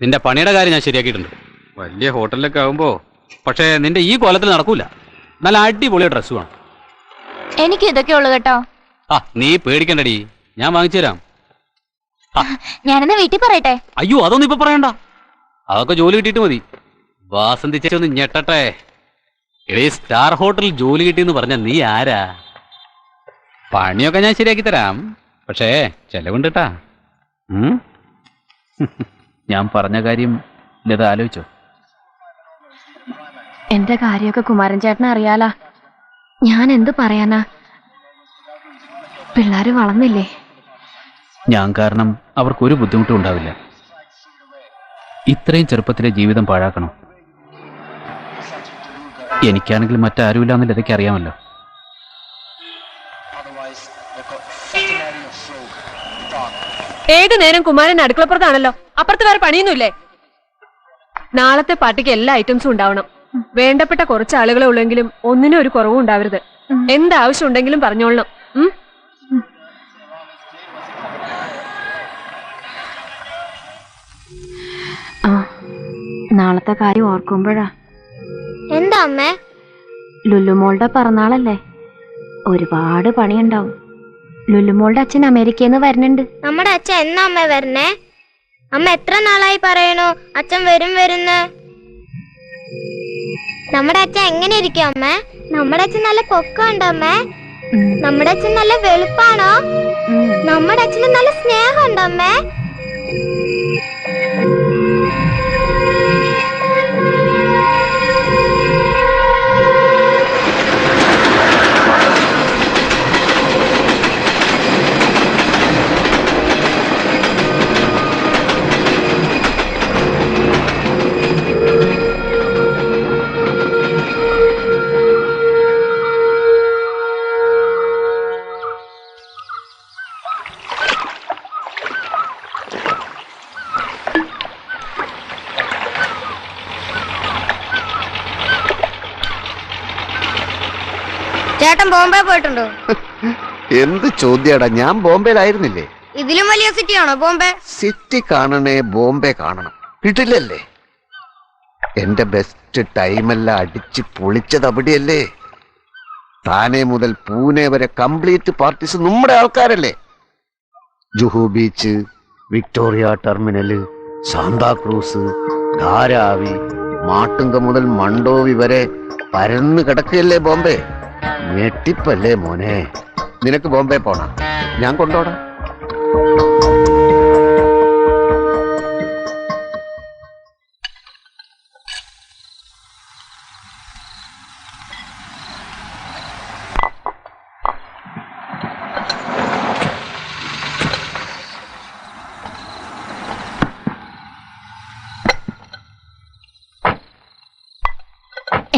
നിന്റെ പണിയുടെ കാര്യം ഞാൻ ശരിയാക്കിയിട്ടുണ്ട്. വലിയ ഹോട്ടലിലൊക്കെ ആകുമ്പോ പക്ഷേ നിന്റെ ഈ കോലത്തിൽ നടക്കൂല. നല്ല അടിപൊളിയ ഡ്രസ് വേണം. എനിക്ക് ഇതൊക്കെ ഉള്ളു കേട്ടോ. നീ പേടിക്കണ്ടടി, ഞാൻ വാങ്ങിച്ചു തരാം. ഞാനെന്നാ വീട്ടിൽ പറയട്ടെ. അയ്യോ, അതൊന്നും ഇപ്പൊ പറയണ്ട. അതൊക്കെ ജോലി കിട്ടിയിട്ട് മതി. വാസന്തി ചേച്ചി ഒന്ന് ഞെട്ടട്ടെ. എടീ, സ്റ്റാർ ഹോട്ടലിൽ ജോലി കിട്ടിയെന്ന് പറഞ്ഞ നീ ആരാ? പണിയൊക്കെ ഞാൻ ശരിയാക്കി തരാം, പക്ഷേ ചെലവുണ്ട് കേട്ടാ. ഞാൻ പറഞ്ഞ കാര്യം ലത ആലോചിച്ചോ? എന്റെ കാര്യമൊക്കെ കുമാരൻ ചേട്ടനെ അറിയാലാ. ഞാൻ എന്ത് പറയാനാ? പിള്ളേര് വളർന്നില്ലേ? ഞാൻ കാരണം അവർക്കൊരു ബുദ്ധിമുട്ടും ഉണ്ടാവില്ല. ഇത്രയും ചെറുപ്പത്തിലെ ജീവിതം പാഴാക്കണം. എനിക്കാണെങ്കിൽ മറ്റാരുമില്ലാന്ന് ലതയ്ക്ക് അറിയാമല്ലോ. ഏത് നേരം കുമാരൻ അടുക്കളപ്പുറത്താണല്ലോ. അപ്പുറത്ത് വേറെ പണിയൊന്നുമില്ലേ? നാളത്തെ പാർട്ടിക്ക് എല്ലാ ഐറ്റംസും ഉണ്ടാവണം. വേണ്ടപ്പെട്ട കുറച്ച് ആളുകളെ ഉള്ളെങ്കിലും ഒന്നിനും ഒരു കുറവും ഉണ്ടാവരുത്. എന്താവശ്യം ഉണ്ടെങ്കിലും പറഞ്ഞോളണം. നാളത്തെ കാര്യം ഓർക്കുമ്പോഴാ. എന്താ അമ്മേ? ലുലുമോളുടെ പിറന്നാളല്ലേ, ഒരുപാട് പണിയുണ്ടാവും. ലുലുമോളുടെ അച്ഛൻ അമേരിക്കയിൽ നിന്ന് വരുന്നുണ്ട്. നമ്മുടെ അച്ഛൻ എന്നാ അമ്മ വരണേ? അമ്മ എത്ര നാളായി പറയണു അച്ഛൻ വരും വരുന്ന്. നമ്മുടെ അച്ഛൻ എങ്ങനെ ഇരിക്കും അമ്മേ? നമ്മുടെ അച്ഛൻ നല്ല പൊക്കമുണ്ടോ അമ്മേ? നമ്മുടെ അച്ഛൻ നല്ല വെളുപ്പാണോ? നമ്മുടെ അച്ഛന് നല്ല സ്നേഹമുണ്ടോ അമ്മേ? ചേട്ടൻ ബോംബെ പോയിട്ടുണ്ടോ? എന്ത് ചോദ്യടാ, ഞാൻ ബോംബെയിലായിരുന്നില്ലേ? ഇതിലും വലിയ സിറ്റി ആണോ ബോംബെ? സിറ്റി കാണണേ ബോംബെ കാണണം, കിട്ടില്ലല്ലേ? എന്റെ ബെസ്റ്റ് ടൈമെല്ലാം അടിച്ച് പൊളിച്ചത് അവിടെയല്ലേ. താനെ മുതൽ പൂനെ വരെ കംപ്ലീറ്റ് പാർട്ടീസ് നമ്മുടെ ആൾക്കാരല്ലേ. Juhu beach, Victoria terminal, Santacruz, Dharavi, Matunga മുതൽ മണ്ടോവി വരെ പരന്ന് കിടക്കുകയല്ലേ ബോംബെ. ഞെട്ടിപ്പല്ലേ മോനെ. നിനക്ക് ബോംബെ പോണം, ഞാൻ കൊണ്ടോടാം.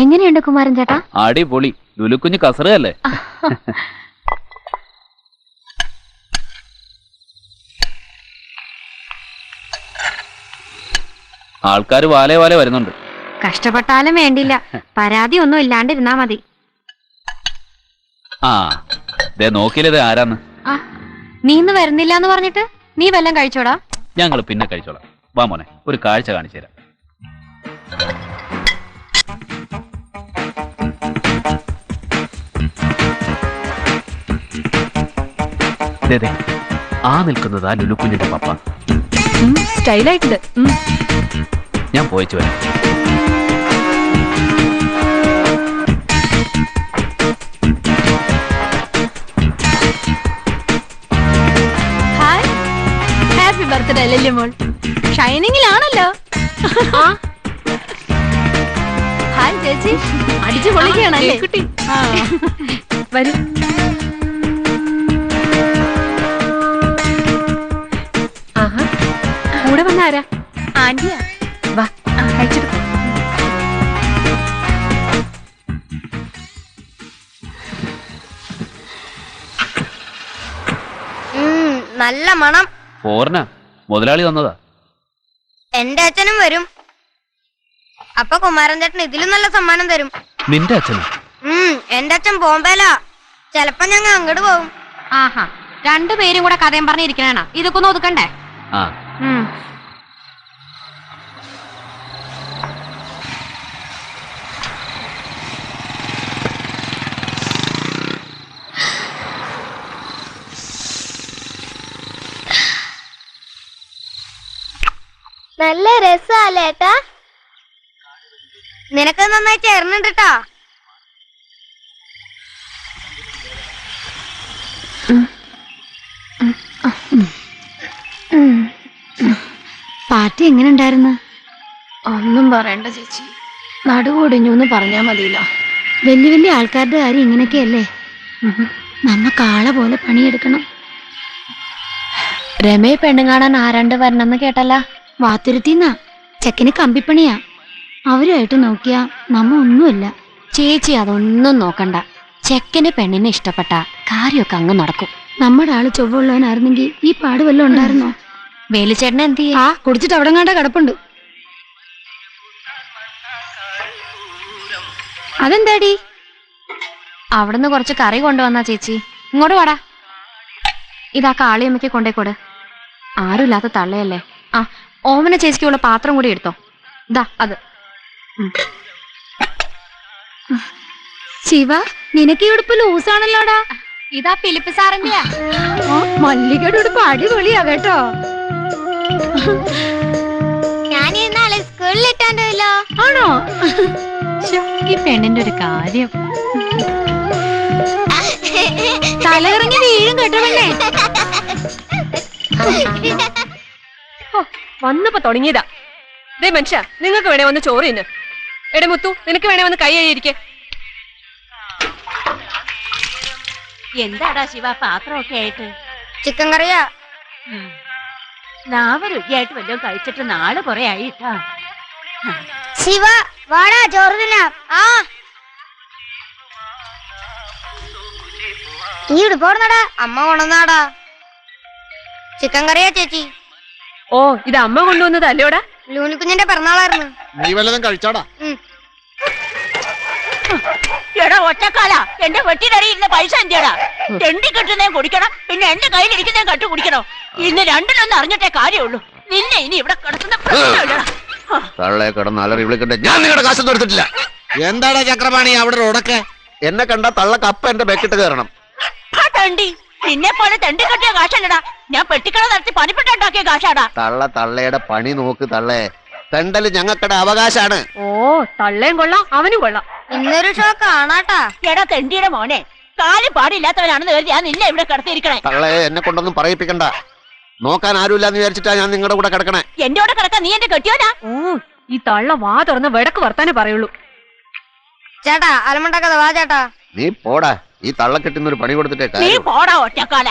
എങ്ങനെയുണ്ട് കുമാരൻ ചേട്ടാ? അടിപൊളി. ലുലുക്കുഞ്ഞ് കസറല്ലേ? ആൾക്കാര് വാലേ വാലേ വരുന്നുണ്ട്. കഷ്ടപ്പെട്ടാലും വേണ്ടില്ല, പരാതി ഒന്നും ഇല്ലാണ്ടിരുന്നാ മതി. ആ ദേ നോക്കിയില്ലേ ആരാന്ന്. ആ നീ ഇന്ന് വരുന്നില്ല എന്ന് പറഞ്ഞിട്ട് നീ വല്ലതും കഴിച്ചോടാ? ഞങ്ങൾ പിന്നെ കഴിച്ചോളാം. വാ മോനെ, ഒരു കാഴ്ച കാണിച്ചു തരാം. ആ നിൽക്കുന്നതാ ലുലുക്കുഞ്ഞിന്റെ പപ്പ. സ്റ്റൈലായിട്ടുണ്ട്. ഞാൻ പോയിച്ചു വരാം. ഹായ്, ഹാപ്പി ബർത്ത്ഡേ അല്ലല്ലേ മോൾ? ഷൈനിങ്ങിലാണല്ലോ. ഹായ് ചേച്ചി, അടിച്ചു പൊളിക്കുകയാണല്ലേ കുട്ടി? വരൂ. കൂടെ വന്നാരാ? ആന്റിയാ. വാ കഴിച്ചെടുക്കും. നല്ല മണം. ഫോറിനാ, മുതലാളി വന്നതാ. എന്റെ അച്ഛനും വരും. അപ്പൊ കുമാരൻ ചേട്ടൻ ഇതിലും നല്ല സമ്മാനം തരും. നിന്റെ അച്ഛനോ? എന്റെ അച്ഛൻ ബോംബെയിലാ. ചെലപ്പോ ഞങ്ങൾ അങ്ങോട്ട് പോകും. ആഹാ, രണ്ടുപേരും കൂടെ കഥയും പറഞ്ഞിരിക്കണേണ. ഇതൊക്കെ ഒന്ന് ഒതുക്കണ്ടേ? ആ നല്ല രസാലേട്ടാ. നിനക്ക് നന്നായി ചേർന്നുണ്ട് ട്ടാ. പാർട്ടി എങ്ങനെ ഉണ്ടായിരുന്നു? ഒന്നും പറയണ്ട ചേച്ചി, നടുവൊടിഞ്ഞു എന്ന് പറഞ്ഞാ മതിയില്ല. വലിയ വലിയ ആൾക്കാരുടെ കാര്യം ഇങ്ങനെയൊക്കെയല്ലേ. നമ്മ കാള പോലെ പണിയെടുക്കണം. രമയെ പെണ്ണും കാണാൻ ആരാണ്ട് വരണമെന്ന് കേട്ടല്ല. വാത്തുരുത്തിന്നാ. ചെക്കന് കമ്പിപ്പണിയാ. അവരുമായിട്ട് നോക്കിയാ നമ്മ ഒന്നുമില്ല. ചേച്ചി അതൊന്നും നോക്കണ്ട. ചെക്കന് പെണ്ണിനെ ഇഷ്ടപ്പെട്ട കാര്യമൊക്കെ അങ്ങ് നടക്കും. നമ്മുടെ ആള് ചൊവ്വുള്ളവനായിരുന്നെങ്കിൽ ഈ പാട് വല്ലതും ഉണ്ടായിരുന്നോ? വേലിച്ചേട്ടനെ എന്ത് ചെയ്യാ? കുടിച്ചിട്ട് അവിടെ കണ്ട കിടപ്പുണ്ട്. അതെന്താടി? അവിടുന്ന് കുറച്ച് കറി കൊണ്ടുവന്നാ ചേച്ചി. ഇങ്ങോട്ട് വാടാ. ഇതാ കാളിയമ്മയ്ക്ക് കൊണ്ടേക്കോട്. ആരുമില്ലാത്ത തള്ളയല്ലേ. ആ ഓമന ചേച്ചിക്കുള്ള പാത്രം കൂടി എടുത്തോ. ഇതാ അത്. ശിവ, നിനക്ക് ഈ ഉടുപ്പ് ലൂസാണല്ലോടാ. ഇതാ ഫിലിപ്പ് സാറിന്റെയാ. മല്ലികയുടെ ഉടുപ്പ് അടിപൊളിയാ കേട്ടോ. ഞാൻ ഇന്നാളെ സ്കൂളിൽ ഇട്ടാണ്ടല്ലോ. ആണോ? ഈ പെണ്ണിന്റെ ഒരു കാര്യം. തലകറങ്ങി വീഴും കേട്ടോ പെണ്ണേ. വന്നപ്പോ തുടങ്ങിയതാ. ദേ മനുഷ്യ, നിങ്ങൾക്ക് വേണേ വന്ന് ചോറ് തിന്ന്. എടെ മുത്തു, നിനക്ക് വേണേ വന്ന് കൈ കഴിയിരിക്കെ. എന്താടാ ശിവ പാത്രമൊക്കെ ആയിട്ട്? ചിക്കൻ കറിയാ. നാവരുചിയായിട്ട് വല്ലതും കഴിച്ചിട്ട് നാള് കുറെ ആയിട്ടാ. ശിവ വാടാ ചോറ് തിന്നാം. ആ ഈ ഉടുപ്പോടുന്നാടാ അമ്മ കൊണ്ടുവന്നാടാ. ചിക്കൻ കറിയാ ചേച്ചി. ഓ, ഇത് അമ്മ കൊണ്ടുവന്നത് അല്ലോടാ? ലൂനിക്കുഞ്ഞിന്റെ പിറന്നാളായിരുന്നു. നീ വല്ലതും കഴിച്ചാടാ? എടാ എടാ ഒറ്റക്കാല എന്റെ വെട്ടിനടിയിരുന്ന പൈസ എന്തിയടാ? തെണ്ടി കെട്ടുന്നേ കുടിക്കണം, പിന്നെ എന്റെ കയ്യിലിരിക്കുന്നേ കട്ടു കുടിക്കണോ? ഇന്ന് രണ്ടിലൊന്നും അറിഞ്ഞിട്ടേ കാര്യമുള്ളൂ. നിന്നെ ഇനി ഇവിടെ കിടക്കുന്ന പ്രശ്നമില്ലടാ. തള്ളയെ കിടന്ന് അലറി വിളിക്കട്ടെ. ഞാൻ നിങ്ങളുടെ കാശൊന്നും എടുത്തിട്ടില്ല. എന്താടാ ചക്രപാണി അവിടെ ഉടക്കെ? എന്നെ കണ്ട തള്ള കപ്പ എന്റെ ബെക്കിട്ട് കയറണം. തണ്ടി നിന്നെ പോലെ തെണ്ടി കെട്ടിയ കാശല്ലടാ, ഞാൻ പെട്ടിക്കട നടത്തി പണിപ്പെട്ടുണ്ടാക്കിയ കാശാടാ. തള്ളയുടെ പണി നോക്ക് തള്ളേ. തെണ്ടല് ഞങ്ങൾക്കടെ അവകാശാണ്. ഓ തള്ളയും കൊള്ളാം അവനും കൊള്ളാം. ഇന്നൊരു ഷോ കാണാട്ടാ. എടാ തെണ്ടിയുടെ മോനെ, കാലി പാടില്ലാത്തവനാണെന്ന് കരുതി ഞാൻ നിന്നെ ഇവിടെ കിടത്തിയിരിക്കണേ. തള്ളയെ എന്നെ കൊണ്ടൊന്നും പറയിപ്പിക്കണ്ട. നോക്കാൻ ആരുമില്ലാന്ന് വിചാരിച്ചിട്ടാ ഞാൻ നിങ്ങളുടെ കൂടെ കിടക്കണേ. എന്റെ കൂടെ കിടക്കാൻ നീ എന്റെ കെട്ടിയോനാ? ഈ തള്ള വാ തുറന്ന് വെടക്ക് വർത്താനേ പറയുള്ളൂ. ചേട്ടാ അലമുണ്ടാക്കാതെ വാ ചേട്ടാ. നീ പോടാ. ഈ തള്ളക്കെട്ടിന്നൊരു പണി കൊടുത്തിട്ടേ നീ കാര്യം. പോടാ ഒറ്റക്കാല.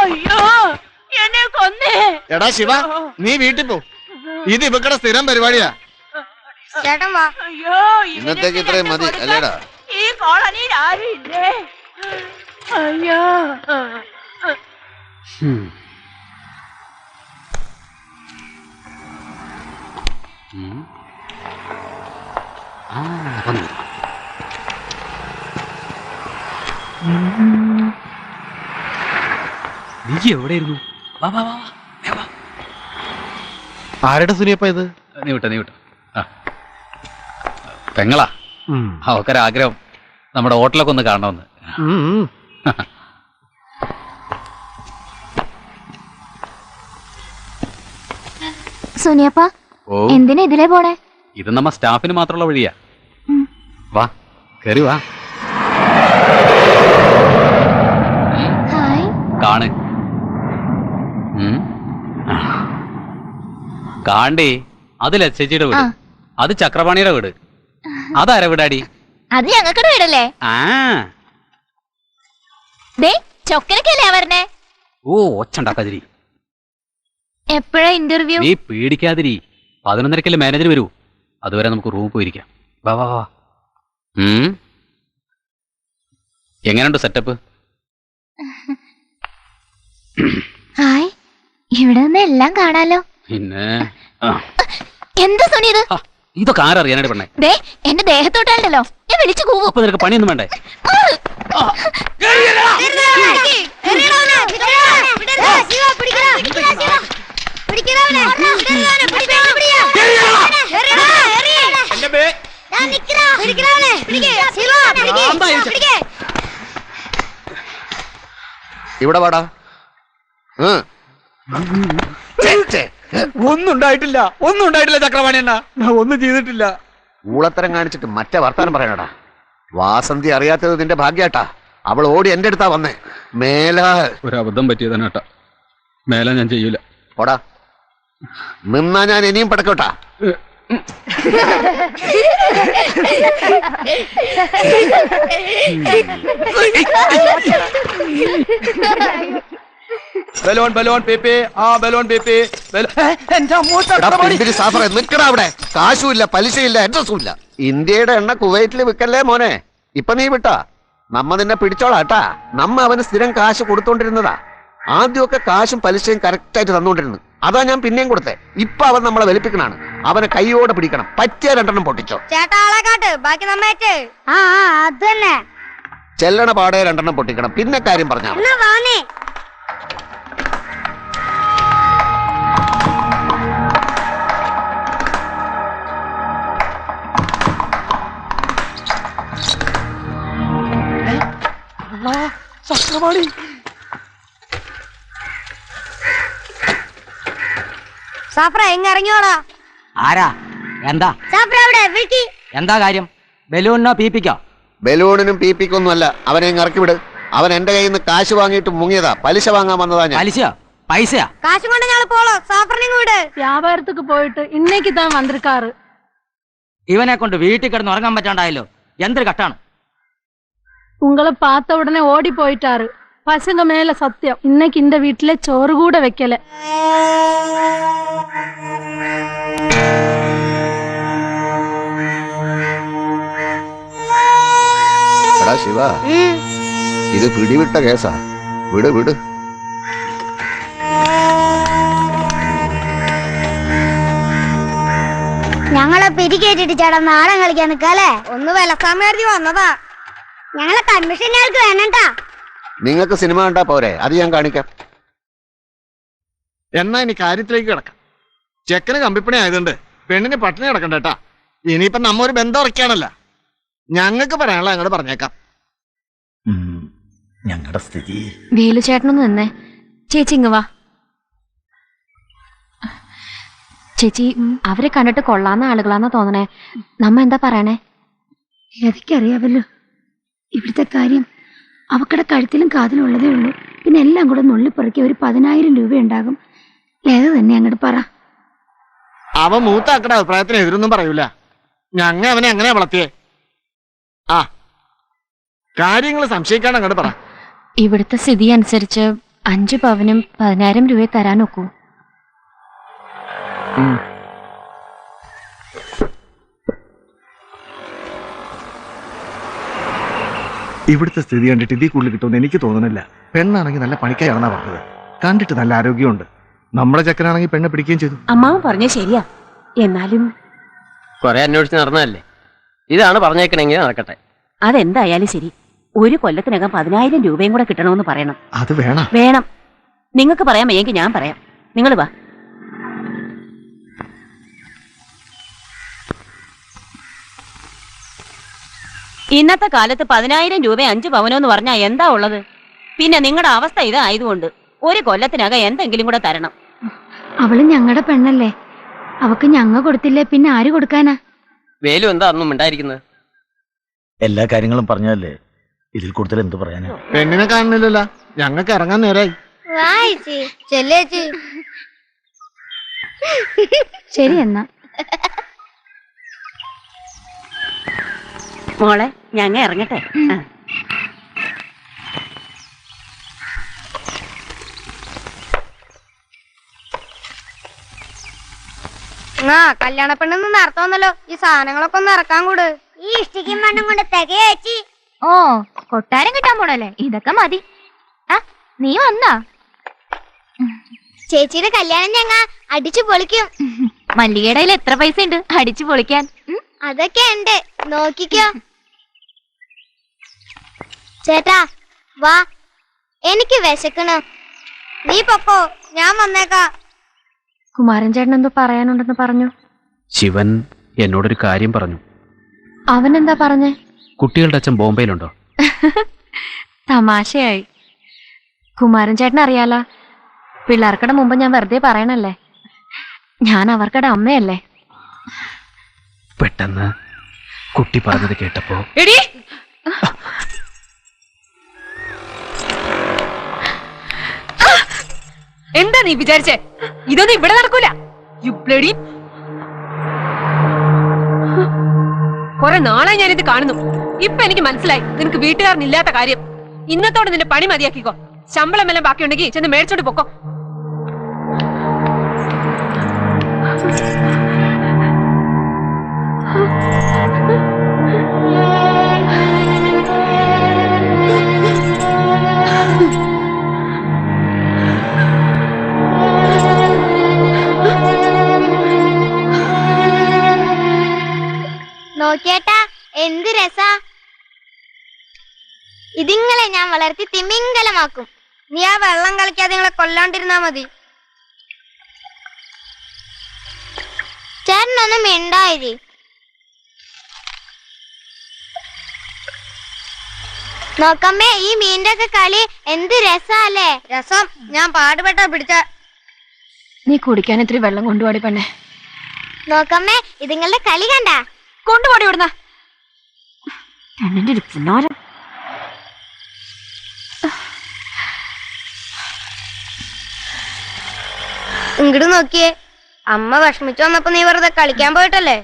അയ്യോ എന്നെ കൊന്നേ. എടാ ശിവ, നീ വീട്ടിൽ പോ. ഇത് ഇവക്കടെ സ്ഥിരം പരിപാടിയാ. ചേട്ടൻ വാ. അയ്യോ ഇന്നത്തേക്ക് ഇത്രയും മതി അല്ലേടാ? ഈ കോളനിയിൽ ആരും ഇല്ലേ? അയ്യോ നീ എവിടെയായിരുന്നു? വാ വാ വാ വാ. ആരുടെ സുനിയപ്പ ഇത്? നീ വിട്ട പെങ്ങളാ. അവക്കൊരാഗ്രഹം നമ്മുടെ ഹോട്ടലൊക്കെ ഒന്ന് കാണണമെന്ന്. സുനിയപ്പ എന്തിനാ ഇതിലേ പോണേ? ഇത് നമ്മ സ്റ്റാഫിന് മാത്രമുള്ള വഴിയാ. വാ കേറി വാ. കാണ് കാണ്ടേ. അത് ലച്ചേച്ചിയുടെ വീട്, അത് ചക്രപാണിയുടെ വീട്. അതാരാ വീടാടി? അത് ഞങ്ങൾക്കടെ വീടല്ലേ? ചൊക്കനൊക്കെയല്ലേ വരണേ? ഓ ഒച്ചുണ്ടാക്കാതിരി. എപ്പോഴാ ഇന്റർവ്യൂ? നീ പേടിക്കാതിരി. 11:30 മാനേജർ വരൂ. അതുവരെ നമുക്ക് റൂം പോയിരിക്കാം. വാ വാ വാ. എങ്ങനെയുണ്ട് സെറ്റപ്പ്? ഹായ്, ഇവിടെ നിന്ന് എല്ലാം കാണാലോ. പിന്നെ എന്താ സുനി ഇത്? ഇതൊക്കെ ആരറിയാനായിട്ട് പെണ്ണേ? എന്റെ ദേഹത്തോട്ടാണല്ലോ, ഞാൻ വിളിച്ചു കൂവും. അപ്പൊ നിനക്ക് പണിയൊന്നും വേണ്ടേ? ഇവിടെ വാടാ. ഒന്നും ഉണ്ടായിട്ടില്ല ചക്രപാണി അണ്ണ, ഞാൻ ഒന്നും ചെയ്തിട്ടില്ല. ഊളത്തരം കാണിച്ചിട്ട് മറ്റേ വർത്താനം പറയണടാ. വാസന്തി അറിയാത്തത് നിന്റെ ഭാഗ്യാട്ടാ. അവൾ ഓടി എന്റെ അടുത്താ വന്നേ. മേലാ ഒരു അബദ്ധം പറ്റിയതാണ് ഏട്ടാ. മേല ഞാൻ ചെയ്യൂല. പോടാ. നിന്നാ ഞാൻ ഇനിയും പടക്കോട്ടാ. ബലൂൺ ബലൂൺ പേപ്പേ, ആ ബലൂൺ പേപ്പേ. നിക്കടാ അവിടെ. കാശുമില്ല, പലിശയില്ല, അഡ്രസ്സും ഇല്ല. ഇന്ത്യയുടെ എണ്ണ കുവൈറ്റിൽ വിൽക്കല്ലേ മോനെ. ഇപ്പൊ നീ വിട്ടാ നമ്മ നിന്നെ പിടിച്ചോളാട്ടാ. നമ്മ അവന് സ്ഥിരം കാശ് കൊടുത്തോണ്ടിരുന്നതാ. ആദ്യമൊക്കെ കാശും പലിശയും കറക്റ്റായിട്ട് തന്നോണ്ടിരുന്നു. അതാ ഞാൻ പിന്നെയും കൊടുത്തേ. ഇപ്പൊ അവൻ നമ്മളെ വലിപ്പിക്കണാണ്. അവനെ കൈയോടെ പിടിക്കണം. പറ്റിയ 2 പൊട്ടിച്ചോ. ചേട്ടാ ആളെ കാട്ട്, ബാക്കി നമ്മേറ്റ്. അത് തന്നെ. ചെല്ലണ പാടെ 2 പൊട്ടിക്കണം. പിന്നെ കാര്യം പറഞ്ഞാ വാനേ. ചക്രപാണി സാഫ്ര എങ്ങ ഇറങ്ങിയോടാ? ആരാ? എന്താ സാഫ്ര അവിടെ വിളിക്ക്. എന്താ കാര്യം? ബലൂണിനോ പീപ്പിക്കോ? ബലൂണിനും പീപ്പിക്കൊന്നും അല്ല. അവനെ ഇറക്കി വിട്. അവൻ എന്റെ കയ്യിൽ നിന്ന് കാശ് വാങ്ങിയിട്ട് മുങ്ങിയതാ. പലിശ വാങ്ങാൻ വന്നതാ ഞാൻ. പലിശയോ പൈസയാ? കാശും കൊണ്ട് ഞങ്ങൾ പോളോ. സാഫറിനെ വിട്. വ്യാപാരத்துக்கு പോയിട്ട് ഇന്നേക്ക് താൻ വന്നിരിക്കാറ്. ഇവനെ കൊണ്ട് വീട്ടിൽ കിടന്ന് ഉറങ്ങാൻ പറ്റാണ്ടായല്ലോ. എന്തൊരു കട്ടാണ്. உங்களை பார்த்த உடனே ஓடி போயிட்டாரு. பசங்க மேல சத்தியம் இன்னைக்கு இந்த வீட்டுல சோறு கூட வைக்கல. എടാ ശിവ, ഇത് പിടിവിട്ട കേസാ. വിട് വിട്. ഞങ്ങളെ പിരിക്കേറ്റിട്ട് ചേട്ടാ നാടൻ കളിക്കാൻ നിക്കാല്ലേ. ഒന്ന് വിലസാൻ കരുതി വന്നതാ. ഞങ്ങളെ കമ്മീഷൻ ഞങ്ങൾക്ക് വേണട്ടാ. നിങ്ങൾക്ക് സിനിമ കണ്ടാ പോരെ, അത് ഞാൻ കാണിക്കാം. എന്നാ ഇനി കാര്യത്തിലേക്ക് കിടക്കാം. ചെക്കന് കമ്പിപ്പണി ആയതുകൊണ്ട് പെണ്ണിന് പട്ടിണി കിടക്കണ്ട കേട്ടാ. ഇനിയിപ്പൊ നമ്മ ഒരു ബന്ധം ഉറക്കാണല്ല. ഞങ്ങൾക്ക് പറയാനുള്ള അങ്ങോട്ട് പറഞ്ഞേക്കാം. ഞങ്ങളുടെ സ്ഥിതി വേലു ചേട്ടനൊന്ന് നിന്നേ. ചേച്ചി ഇങ്ങ് വാ. ചേച്ചി അവരെ കണ്ടിട്ട് കൊള്ളാവുന്ന ആളുകളാന്നാ തോന്നണേ. നമ്മ എന്താ പറയണേ? എനിക്കറിയാവല്ലോ ഇവിടുത്തെ കാര്യം. അവക്കടെ കഴുത്തിലും കാതിലും ഉള്ളതേ ഉള്ളൂ. പിന്നെ എല്ലാം കൂടെ നുള്ളിപ്പറക്കി ഒരു 10,000 രൂപ ഉണ്ടാകും. ഏത് തന്നെ അങ്ങോട്ട് പറ. അവൻ മൂത്താക്കടെ അഭിപ്രായത്തിന് എതിരൊന്നും പറയൂല. ഞങ്ങ അവനെ അങ്ങനെ വളർത്തിയേ. ആ കാര്യങ്ങൾ സംശയിക്കാണ്ട് അങ്ങോട്ട് പറ. ഇവിടുത്തെ സ്ഥിതി അനുസരിച്ച് 5 പവനും 10,000 രൂപയെ തരാൻ ഒക്കൂ. ഇവിടുത്തെ സ്ഥിതി കണ്ടിട്ട് ഇതിൽ കൂടുതൽ കിട്ടുമെന്ന് എനിക്ക് തോന്നുന്നില്ല. പെണ്ണാണെങ്കിൽ നല്ല പണിക്കായാണെന്നാ പറഞ്ഞത്. കണ്ടിട്ട് നല്ല ആരോഗ്യമുണ്ട്. നമ്മുടെ ചെക്കനാണെങ്കിൽ പെണ്ണെ പിടിക്കുകയും ചെയ്തു. അമ്മാവൻ പറഞ്ഞ ശരിയാ. എന്നാലും കുറെ അന്വേഷിച്ച് നടന്നതല്ലേ. ഇതാണ് പറഞ്ഞേക്കണെങ്കിൽ നടക്കട്ടെ. അതെന്തായാലും ശരി. 1 കൊല്ലത്തിനകം 10,000 രൂപയും കൂടെ കിട്ടണമെന്ന് പറയണം. അത് വേണം. വേണം. നിങ്ങൾക്ക് പറയാൻ വയ്യെങ്കിൽ ഞാൻ പറയാം. നിങ്ങൾ വാ. ഇന്നത്തെ കാലത്ത് 10,000 രൂപ 5 പവനോന്ന് പറഞ്ഞാൽ എന്താ ഉള്ളത്? പിന്നെ നിങ്ങളുടെ അവസ്ഥ ഇതായതുകൊണ്ട് 1 കൊല്ലത്തിനകം എന്തെങ്കിലും കൂടെ തരണം. അവള് ഞങ്ങളുടെ പെണ്ണല്ലേ. അവക്ക് ഞങ്ങ കൊടുത്തില്ലേ പിന്നെ ആര് കൊടുക്കാനാ? വേലു എന്താ ഒന്നും ഉണ്ടായിരിക്കുന്നത്? എല്ലാ കാര്യങ്ങളും പറഞ്ഞല്ലേ, ഇതിൽ കൂടുതൽ എന്ത് പറയാനാ? പെണ്ണിനെ കാണുന്നില്ലല്ലോ. ഞങ്ങൾക്ക് ഇറങ്ങാൻ നേരായി. ശരി എന്നാ. മോളെ ഞങ്ങ ഇറങ്ങട്ടെ. കല്യാണ പെണ്ണെന്ന് നടത്തോന്നല്ലോ. ഈ സാധനങ്ങളൊക്കെ ഒന്ന് ഇറക്കാൻ കൂട്. ഈ ഇഷ്ടിക്കും മണ്ണും കൊണ്ട് തികയേച്ചി. ഓ കൊട്ടാരം കിട്ടാൻ പോണല്ലേ, ഇതൊക്കെ മതി. നീ വന്നാ? ചേച്ചിയുടെ കല്യാണം ഞങ്ങ അടിച്ചു പൊളിക്കും. മല്ലികയുടെ കയ്യിൽ എത്ര പൈസ ഉണ്ട് അടിച്ചു പൊളിക്കാൻ? അതൊക്കെ ഉണ്ട്, നോക്കിക്കോ. ചേട്ടാ വാ, എനിക്ക് വിശക്കണ്. നീ പൊക്കോ, ഞാൻ വന്നേക്കാ. കുമാരൻ ചേട്ടൻ എന്തോ പറയാനുണ്ടെന്ന് പറഞ്ഞു. ശിവൻ എന്നോടൊരു കാര്യം പറഞ്ഞു. അവൻ എന്താ പറഞ്ഞേ? കുട്ടികളുടെ അച്ഛൻ ബോംബെയിലുണ്ടോ? തമാശയായി. കുമാരൻ ചേട്ടൻ അറിയാലോ, പിള്ളേർക്കടെ മുമ്പ് ഞാൻ വെറുതെ പറയണല്ലേ. ഞാൻ അവർക്കടെ അമ്മയല്ലേ. പെട്ടെന്ന് കുട്ടി പറഞ്ഞത് കേട്ടപ്പോ എടി എന്താ നീ വിചാരിച്ചേ? ഇതൊന്നും ഇവിടെ നടക്കൂല. കുറെ നാളായി ഞാനിത് കാണുന്നു. ഇപ്പൊ എനിക്ക് മനസ്സിലായി നിനക്ക് വീട്ടുകാരനില്ലാത്ത കാര്യം. ഇന്നത്തോടെ നിന്റെ പണി മതിയാക്കിക്കോ. ശമ്പളം എല്ലാം ബാക്കിയുണ്ടെങ്കിൽ ചെന്ന് മേടിച്ചോണ്ട് പൊക്കോ. നോക്കിയേട്ടാ എന്ത് രസാ. ഇതിങ്ങളെ ഞാൻ വളർത്തി തിമിംഗലമാക്കും. നീ ആ വെള്ളം കളിക്കാതെ നിങ്ങളെ കൊല്ലാണ്ടിരുന്നാ മതി. ചേട്ടനൊന്നും മിണ്ടായിരി. നോക്കമ്മേ, ഈ മീനിന്റെ ഒക്കെ കളി എന്ത് രസല്ലേ. രസം ഞാൻ പാടുപെട്ടാ പിടിച്ച. നീ കുടിക്കാൻ ഇത്തിരി വെള്ളം കൊണ്ടുപോടി പെണ്ണെ. നോക്കമ്മേ, ഇതിങ്ങളുടെ കളി കണ്ട. കൊണ്ടുപോടി ഇവിടുന്ന. പെണ്ണിന്റെ ഒരു പുന്നാരം. ഇങ്ങോട്ട് നോക്കിയേ, അമ്മ വിഷമിച്ചു വന്നപ്പോ നീ വെറുതെ കളിക്കാൻ പോയിട്ടല്ലേ.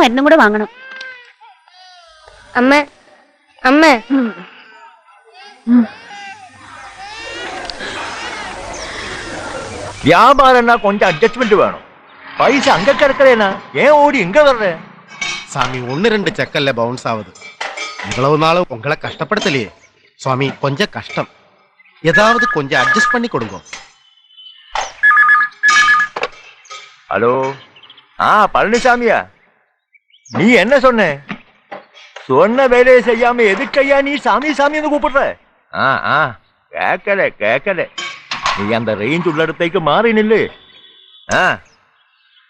മരുന്നും കൂടെ വാങ്ങണം. അമ്മ അമ്മ வியாபாரம்னா கொஞ்சம் அட்ஜஸ்ட்மெண்ட் வேணும். பைசா அங்க கிடக்கிறேனா ஏன் ஓடி இங்க வர்ற? சாமி 1-2 செக்கல்ல பவுன்ஸ் ஆகுது. இவ்வளவு நாளும் உங்களை கஷ்டப்படுத்தலையே சுவாமி, கொஞ்சம் கஷ்டம். ஏதாவது கொஞ்சம் அட்ஜஸ்ட் பண்ணி கொடுங்க. ஹலோ, பழனிசாமியா, நீ என்ன சொன்ன? சொன்ன வேலையை செய்யாம எதுக்கையா நீ சாமி சாமின்னு கூப்பிடுற? கேட்கல. நீ அந்த ரேஞ்ச் உள்ள இடത്തേക്ക് മാറി നില്ല്.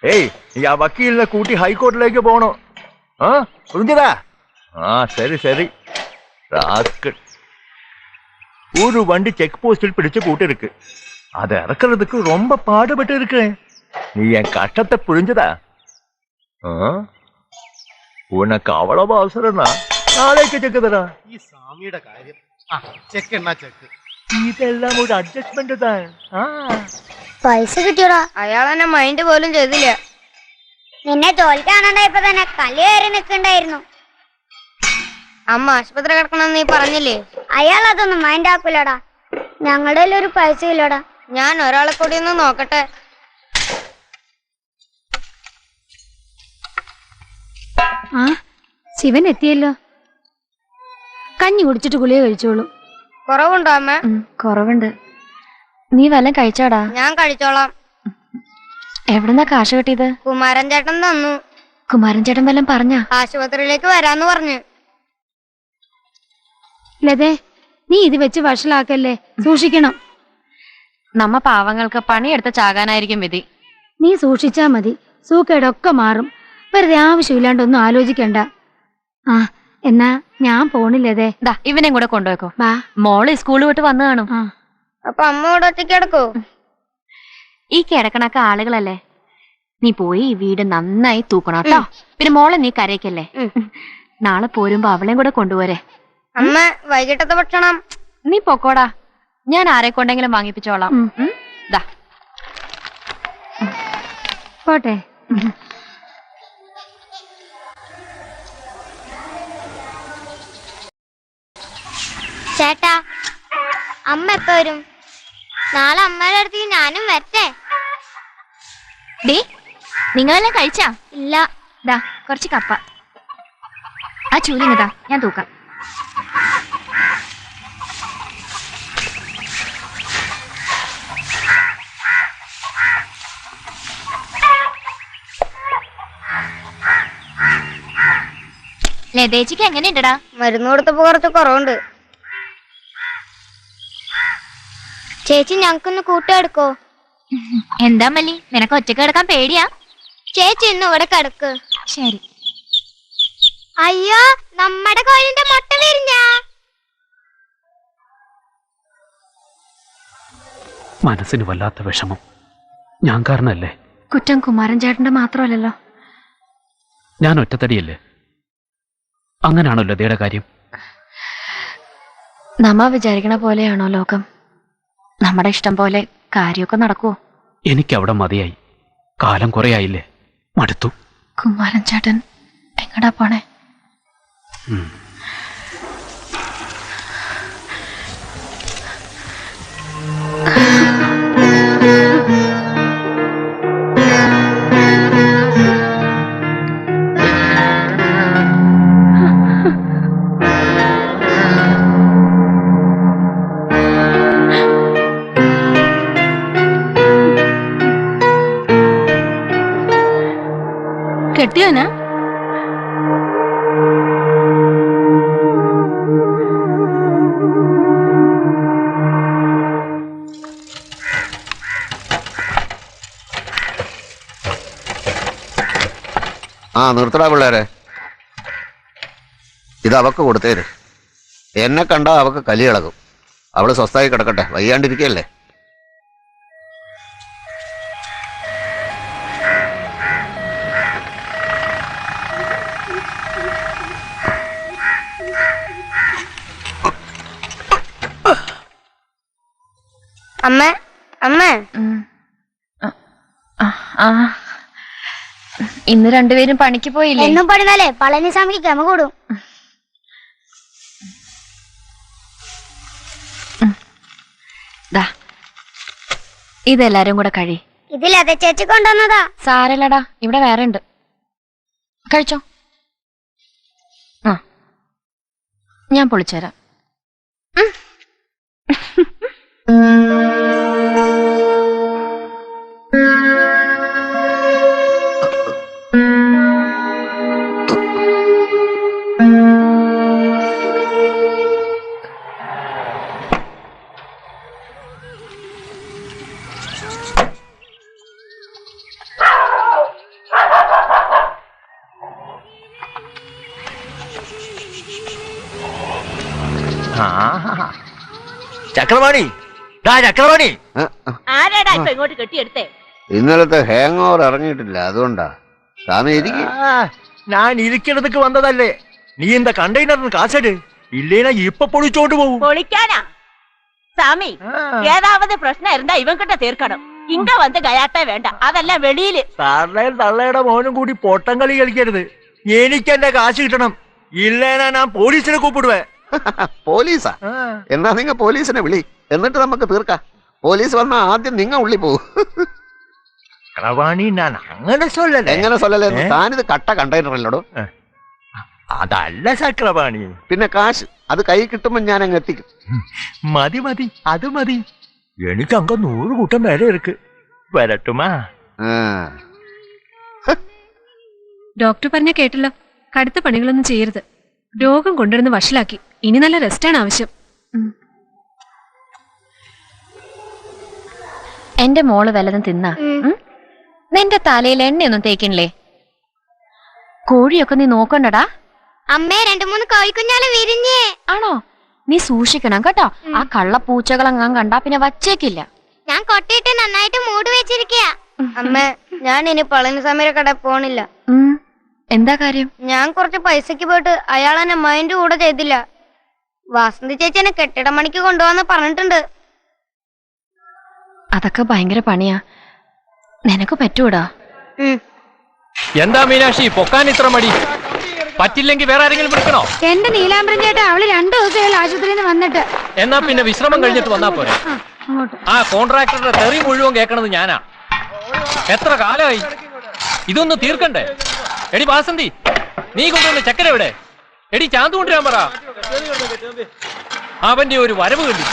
ഏയ്, നീ ആ വക്കീലിനെ കൂട്ടി ഹൈക്കോർട്ടിലേക്ക് പോകണം. புரிஞ்சுதா? சரி. ராஸ்கல், ஒரு வண்டி செக் போஸ்டில் பிடிச்சு கூட்டு இருக்கு. அதை இறக்குறதுக்கு ரொம்ப பாடுபட்டு இருக்கேன். நீ என் கஷ்டத்தை புரிஞ்சுதா? உனக்கு அவ்வளவு அவசரம்னா நாளைக்கு செக்கு தரா. ഈ സ്വാമിയുടെ കാര്യം ചെക്ക് എന്നാ ചെക്ക്. ഇതെല്ലാം ഒരു അഡ്ജസ്റ്റ്മെന്റ് താൻ. പൈസ കിട്ടിയോടാ. അയാൾ എന്നെ മൈൻഡ് പോലും ചെയ്തില്ല. നിന്നെ തോൽക്കാനുണ്ടായപ്പോ തന്നെ കല്ല് കയറി നിൽക്കണ്ടായിരുന്നു. അമ്മ ആശുപത്രി കിടക്കണമെന്ന് നീ പറഞ്ഞില്ലേ? അയാൾ അതൊന്നും മൈൻഡ് ആക്കൂലടാ. ഞങ്ങളുടെ ഒരു പൈസ ഇല്ലടാ. ഞാൻ ഒരാളെ കൂടി ഒന്ന് നോക്കട്ടെ. ശിവൻ എത്തിയല്ലോ. കഞ്ഞി കുടിച്ചിട്ട് ഗുളിക കഴിച്ചോളൂ. കുറവുണ്ടോ അമ്മ? കുറവുണ്ട്. നീ വല്ലതും കഴിച്ചാടാ? ഞാൻ കഴിച്ചോളാം. എവിടുന്നാ കാശ് കിട്ടിയത്? കുമാരൻ ചേട്ടൻ തന്നു. കുമാരൻ ചേട്ടൻ വല്ലതും പറഞ്ഞാ? ആശുപത്രിയിലേക്ക് വരാന്ന് പറഞ്ഞു. ലതേ, നീ ഇത് വെച്ച് വഷളാക്കല്ലേ, സൂക്ഷിക്കണം. നമ്മ പാവങ്ങൾക്ക് പണിയെടുത്ത് ചാകാനായിരിക്കും വിധി. നീ സൂക്ഷിച്ചാ മതി, സൂക്കേടൊക്കെ മാറും. വെറുതെ ആവശ്യമില്ലാണ്ടൊന്നും ആലോചിക്കണ്ട. എന്നാ ഞാൻ പോണില്ലതേ. ഇവനെയും കൂടെ കൊണ്ടുപോയിക്കോ. മോള് സ്കൂളിൽ വിട്ട് വന്നു കാണും. അപ്പൊ അമ്മ ഇവിടെ ഒറ്റയ്ക്ക് കിടക്കോ? ഈ കിടക്കണൊക്കെ ആളുകളല്ലേ. നീ പോയി ഈ വീട് നന്നായി തൂക്കണം കേട്ടോ. പിന്നെ മോളെ നീ കരയ്ക്കല്ലേ. നാളെ പോരുമ്പോ അവളെയും കൂടെ കൊണ്ടുപോരെ. അമ്മ വൈകിട്ടത്തെ ഭക്ഷണം നീ പൊക്കോടാ, ഞാൻ ആരെ കൊണ്ടെങ്കിലും വാങ്ങിപ്പിച്ചോളാം. പോട്ടെ. ചേട്ടാ, അമ്മ എപ്പ വരും? നാളെ അമ്മയുടെ അടുത്തേക്ക് ഞാനും വരട്ടെ. നിങ്ങളെല്ലാം കഴിച്ചാ? ഇല്ല. കുറച്ച് കപ്പ. ആ ചൂലിങ്ങതാ, ഞാൻ തൂക്കാം. ലതേച്ചിക്ക് എങ്ങനെയുണ്ടടാ? മരുന്ന് കൊടുത്തപ്പോ കുറച്ച് കുറവുണ്ട്. ചേച്ചി ഞങ്ങൾക്കൊന്ന് കൂട്ടെടുക്കോ? എന്താ മല്ലി, നിനക്ക് ഒറ്റക്ക് കിടക്കാൻ പേടിയാ? ചേച്ചി ഇന്ന് ഇവിടെ കിടക്ക്. ശരി. അയ്യോ, നമ്മുടെ കോഴിന്റെ മുട്ട വിരിഞ്ഞ. മനസ്സിന് വല്ലാത്ത വിഷമം. ഞാൻ കാരണല്ലേ? കുറ്റം കുമാരൻ ചേട്ടന്റെ മാത്രമല്ലല്ലോ. ഞാൻ ഒറ്റത്തടിയല്ലേ? അങ്ങനാണോ ലതയുടെ കാര്യം? നമ്മ വിചാരിക്കണ പോലെയാണോ ലോകം? നമ്മുടെ ഇഷ്ടം പോലെ കാര്യമൊക്കെ നടക്കുവോ? എനിക്കവിടെ മതിയായി. കാലം കുറയായില്ലേ, മടുത്തു. കുമാരൻ ചേട്ടൻ എങ്ങടാ പോണേ? കെട്ടിയോനാ? നിർത്തടാ പിള്ളേരെ. ഇത് അവക്ക് കൊടുത്തേര്. എന്നെ കണ്ടാ അവക്ക് കലി ഇളകും. അവള് സ്വസ്ഥായി കിടക്കട്ടെ, വയ്യാണ്ടിരിക്കല്ലേ. അമ്മ അമ്മ ഇന്ന് രണ്ടുപേരും പണിക്ക് പോയില്ലേ? എന്നും പണിതാലേ പളനിസ്വാമിക്ക് ഗമ കൂടും. ഇതെല്ലാരും കൂടെ കഴി. ഇതിലതെ ചേച്ചി കൊണ്ടുവന്നതാ. സാരല്ലടാ, ഇവിടെ വേറെ ഉണ്ട്. കഴിച്ചോ. ആ, ഞാൻ പൊളിച്ചുതരാം. ചക്രവാണി, ചക്രവാണി, ആരാടാ ഇപ്പൊ ഇങ്ങോട്ട് കെട്ടിയെടുത്തേ? ഇന്നലത്തെ ഹാങ് ഓവർ ഇറങ്ങിയിട്ടില്ല, അതുകൊണ്ടാ. സ്വാമി ഇരിക്കും. ഞാൻ ഇരിക്കണതൊക്കെ വന്നതല്ലേ. നീ എന്താ കണ്ടെയ്നറിന് കാശട് ഇല്ലേനാ ഇപ്പൊ പൊളിച്ചോണ്ട് പോകും. പൊളിക്കാനാ சாமி? ஏதாவது பிரச்சனை இருந்தா இவன் கிட்ட தீர்க்கணும். இங்க வந்து கயாட்டே வேண்டாம், அதெல்லாம் வெளியிല്. സാറിനെയും തള്ളയുടെ മോനും കൂടി പൊട്ടം കളി കളിക്കരുത്. എനിക്ക് എന്റെ കാശ് കിട്ടണം, ഇല്ലേനാ ഞാൻ പോലീസിനെ കൂപ്പിടുവേ. പോലീസാ? എന്നാ നിങ്ങ പോലീസിനെ വിളി, എന്നിട്ട് നമുക്ക് തീർക്കാം. പോലീസ് വന്നാ ആദ്യം നിങ്ങ ഉള്ളി പോകും. ചക്രവാണി, ഞാൻ അങ്ങനെ சொல்லல. എങ്ങനെ சொல்லல? താനിത് കട്ട കണ്ടെയ്നർ അല്ലടോ. അതല്ല ചക്രവാണി. പിന്നെ കാശ് അത് കൈ കിട്ടുമ്പോ ഞാൻ അങ്ങ് എത്തിക്കും. മതി മതി, അത് മതി. എനിക്ക് അങ്ങ് 100 കൂട്ടം വേറെ ഇருக்கு. വരട്ടുമാ? ഡോക്ടർ പറഞ്ഞ കേട്ടല്ലോ, കടുത്ത പണികളൊന്നും ചെയ്യരുത്. രോഗം കൊണ്ടുവരുന്ന വഷളാക്കി. ഇനി നല്ല റെസ്റ്റാണ് ആവശ്യം. എന്റെ മോള് വല്ലതും തിന്നാ? നിന്റെ തലയിൽ എണ്ണയൊന്നും തേക്കണില്ലേ? കോഴിയൊക്കെ നീ നോക്കണ്ടടാ. അമ്മേ 2-3 കോഴിക്കുഞ്ഞാല് വിരിഞ്ഞേ. ആണോ? നീ സൂക്ഷിക്കണം കേട്ടോ. ആ കള്ളപ്പൂച്ചകളെങ്ങാൻ കണ്ടാ പിന്നെ വച്ചേക്കില്ല. ഞാൻ കൊട്ടിയിട്ട് നന്നായിട്ട് മൂട് വെച്ചിരിക്കയാ. അമ്മേ, ഞാൻ ഇനി പളനിസ്വാമിയുടെ കട പോണില്ല. എന്താ കാര്യം? ഞാൻ കുറച്ച് പൈസക്ക് പോയിട്ട് അയാൾ എന്നെ മൈൻഡ് കൂടെ ചെയ്തില്ല. വാസന്തി ചേച്ചി എന്നെ കെട്ടിട പണിക്ക് കൊണ്ടുപോവാന്ന് പറഞ്ഞിട്ടുണ്ട്. അതൊക്കെ ഭയങ്കര പണിയാ, നിനക്ക് പറ്റൂടാ? എന്താ മീനാക്ഷി പൊക്കാൻ ഇത്ര മടി? പറ്റില്ലെങ്കിൽ വേറെ ആരെങ്കിലും വിളിക്കണോ? എന്റെ നീലാംബരൻ ചേട്ടാ, അവള് 2 ദിവസമായി ആശുപത്രിയിൽ നിന്ന് വന്നിട്ട്. എന്നാ പിന്നെ വിശ്രമം കഴിഞ്ഞിട്ട് വന്നാ പോരെ. ആ കോൺട്രാക്ടറുടെ തെറി മുഴുവൻ കേൾക്കണത് ഞാനാ. എത്ര കാലമായി ഇതൊന്ന് തീർക്കണ്ടേ? എടി വാസന്തി, നീ കൊണ്ടുവന്ന ചക്കര എവിടെ? എടി ചാന്ത് കൊണ്ടുവരാൻ പറ. അവന്റെ ഒരു വരവ് കണ്ടി.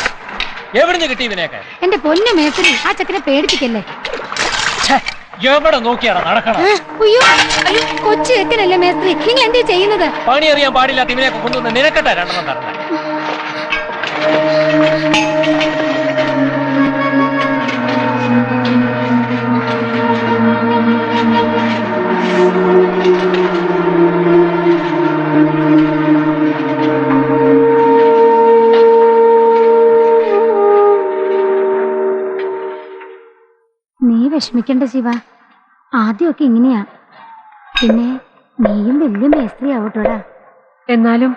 എവിടുന്ന് കിട്ടി ഇവനെയൊക്കെ? എന്റെ പൊന്നു മേസ്ത്രി, ആ ചക്കരെ പേടിപ്പിക്കല്ലേ. എവിടെ നോക്കിയാടാ നടക്കണം? അയ്യോ, കൊച്ചു ചെക്കനല്ലേ മേസ്ത്രി, നിങ്ങൾ എന്താ ചെയ്യുന്നത്? പണി അറിയാൻ പാടില്ലാത്ത ഇവനെയൊക്കെ കൊണ്ടുവന്ന് നിനക്കട്ടെ 2 തരണം. നീ വിഷമിക്കണ്ട ശിവ, ആദ്യമൊക്കെ ഇങ്ങനെയാ. പിന്നെ നീയും വലിയ മേസ്ത്രി ആവട്ടോടാ. എന്നാലും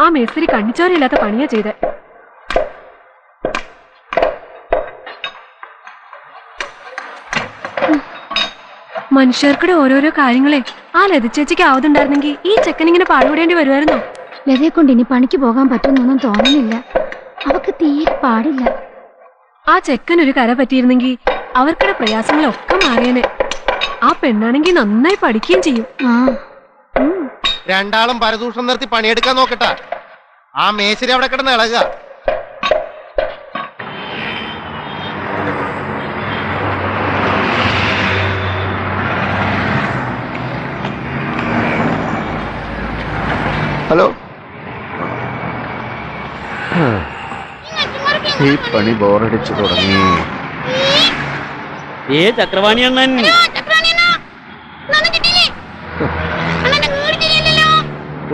ആ മേസ്ത്രി കണ്ണിച്ചോരയില്ലാത്ത പണിയാ ചെയ്തേ. മനുഷ്യർക്കിടെ ഓരോരോ കാര്യങ്ങളെ ആ ലതിച്ചേച്ചിക്ക് ആവതുണ്ടായിരുന്നെങ്കിൽ ഈ ചെക്കനിങ്ങനെ പാടുപെടേണ്ടി വരുമായിരുന്നോ? ലതയെ കൊണ്ട് ഇനി പണിക്ക് പോകാൻ പറ്റുന്നൊന്നും തോന്നുന്നില്ല. അവക്ക് തീരെ പാടില്ല. ആ ചെക്കൻ ഒരു കര പറ്റിയിരുന്നെങ്കിൽ അവർക്കിടെ പ്രയാസങ്ങളൊക്കെ മാറിയേനെ. ആ പെണ്ണാണെങ്കിൽ നന്നായി പഠിക്കുകയും ചെയ്യും. രണ്ടാളും പരദൂഷണം നിർത്തി പണിയെടുക്കാൻ നോക്കട്ടാ. ആ മേശരി അവിടെ കിടന്ന് ഇളകുക. ഹലോ, ഈ പണി ബോറടിച്ചു തുടങ്ങി. ചക്രവാണി അണ്ണൻ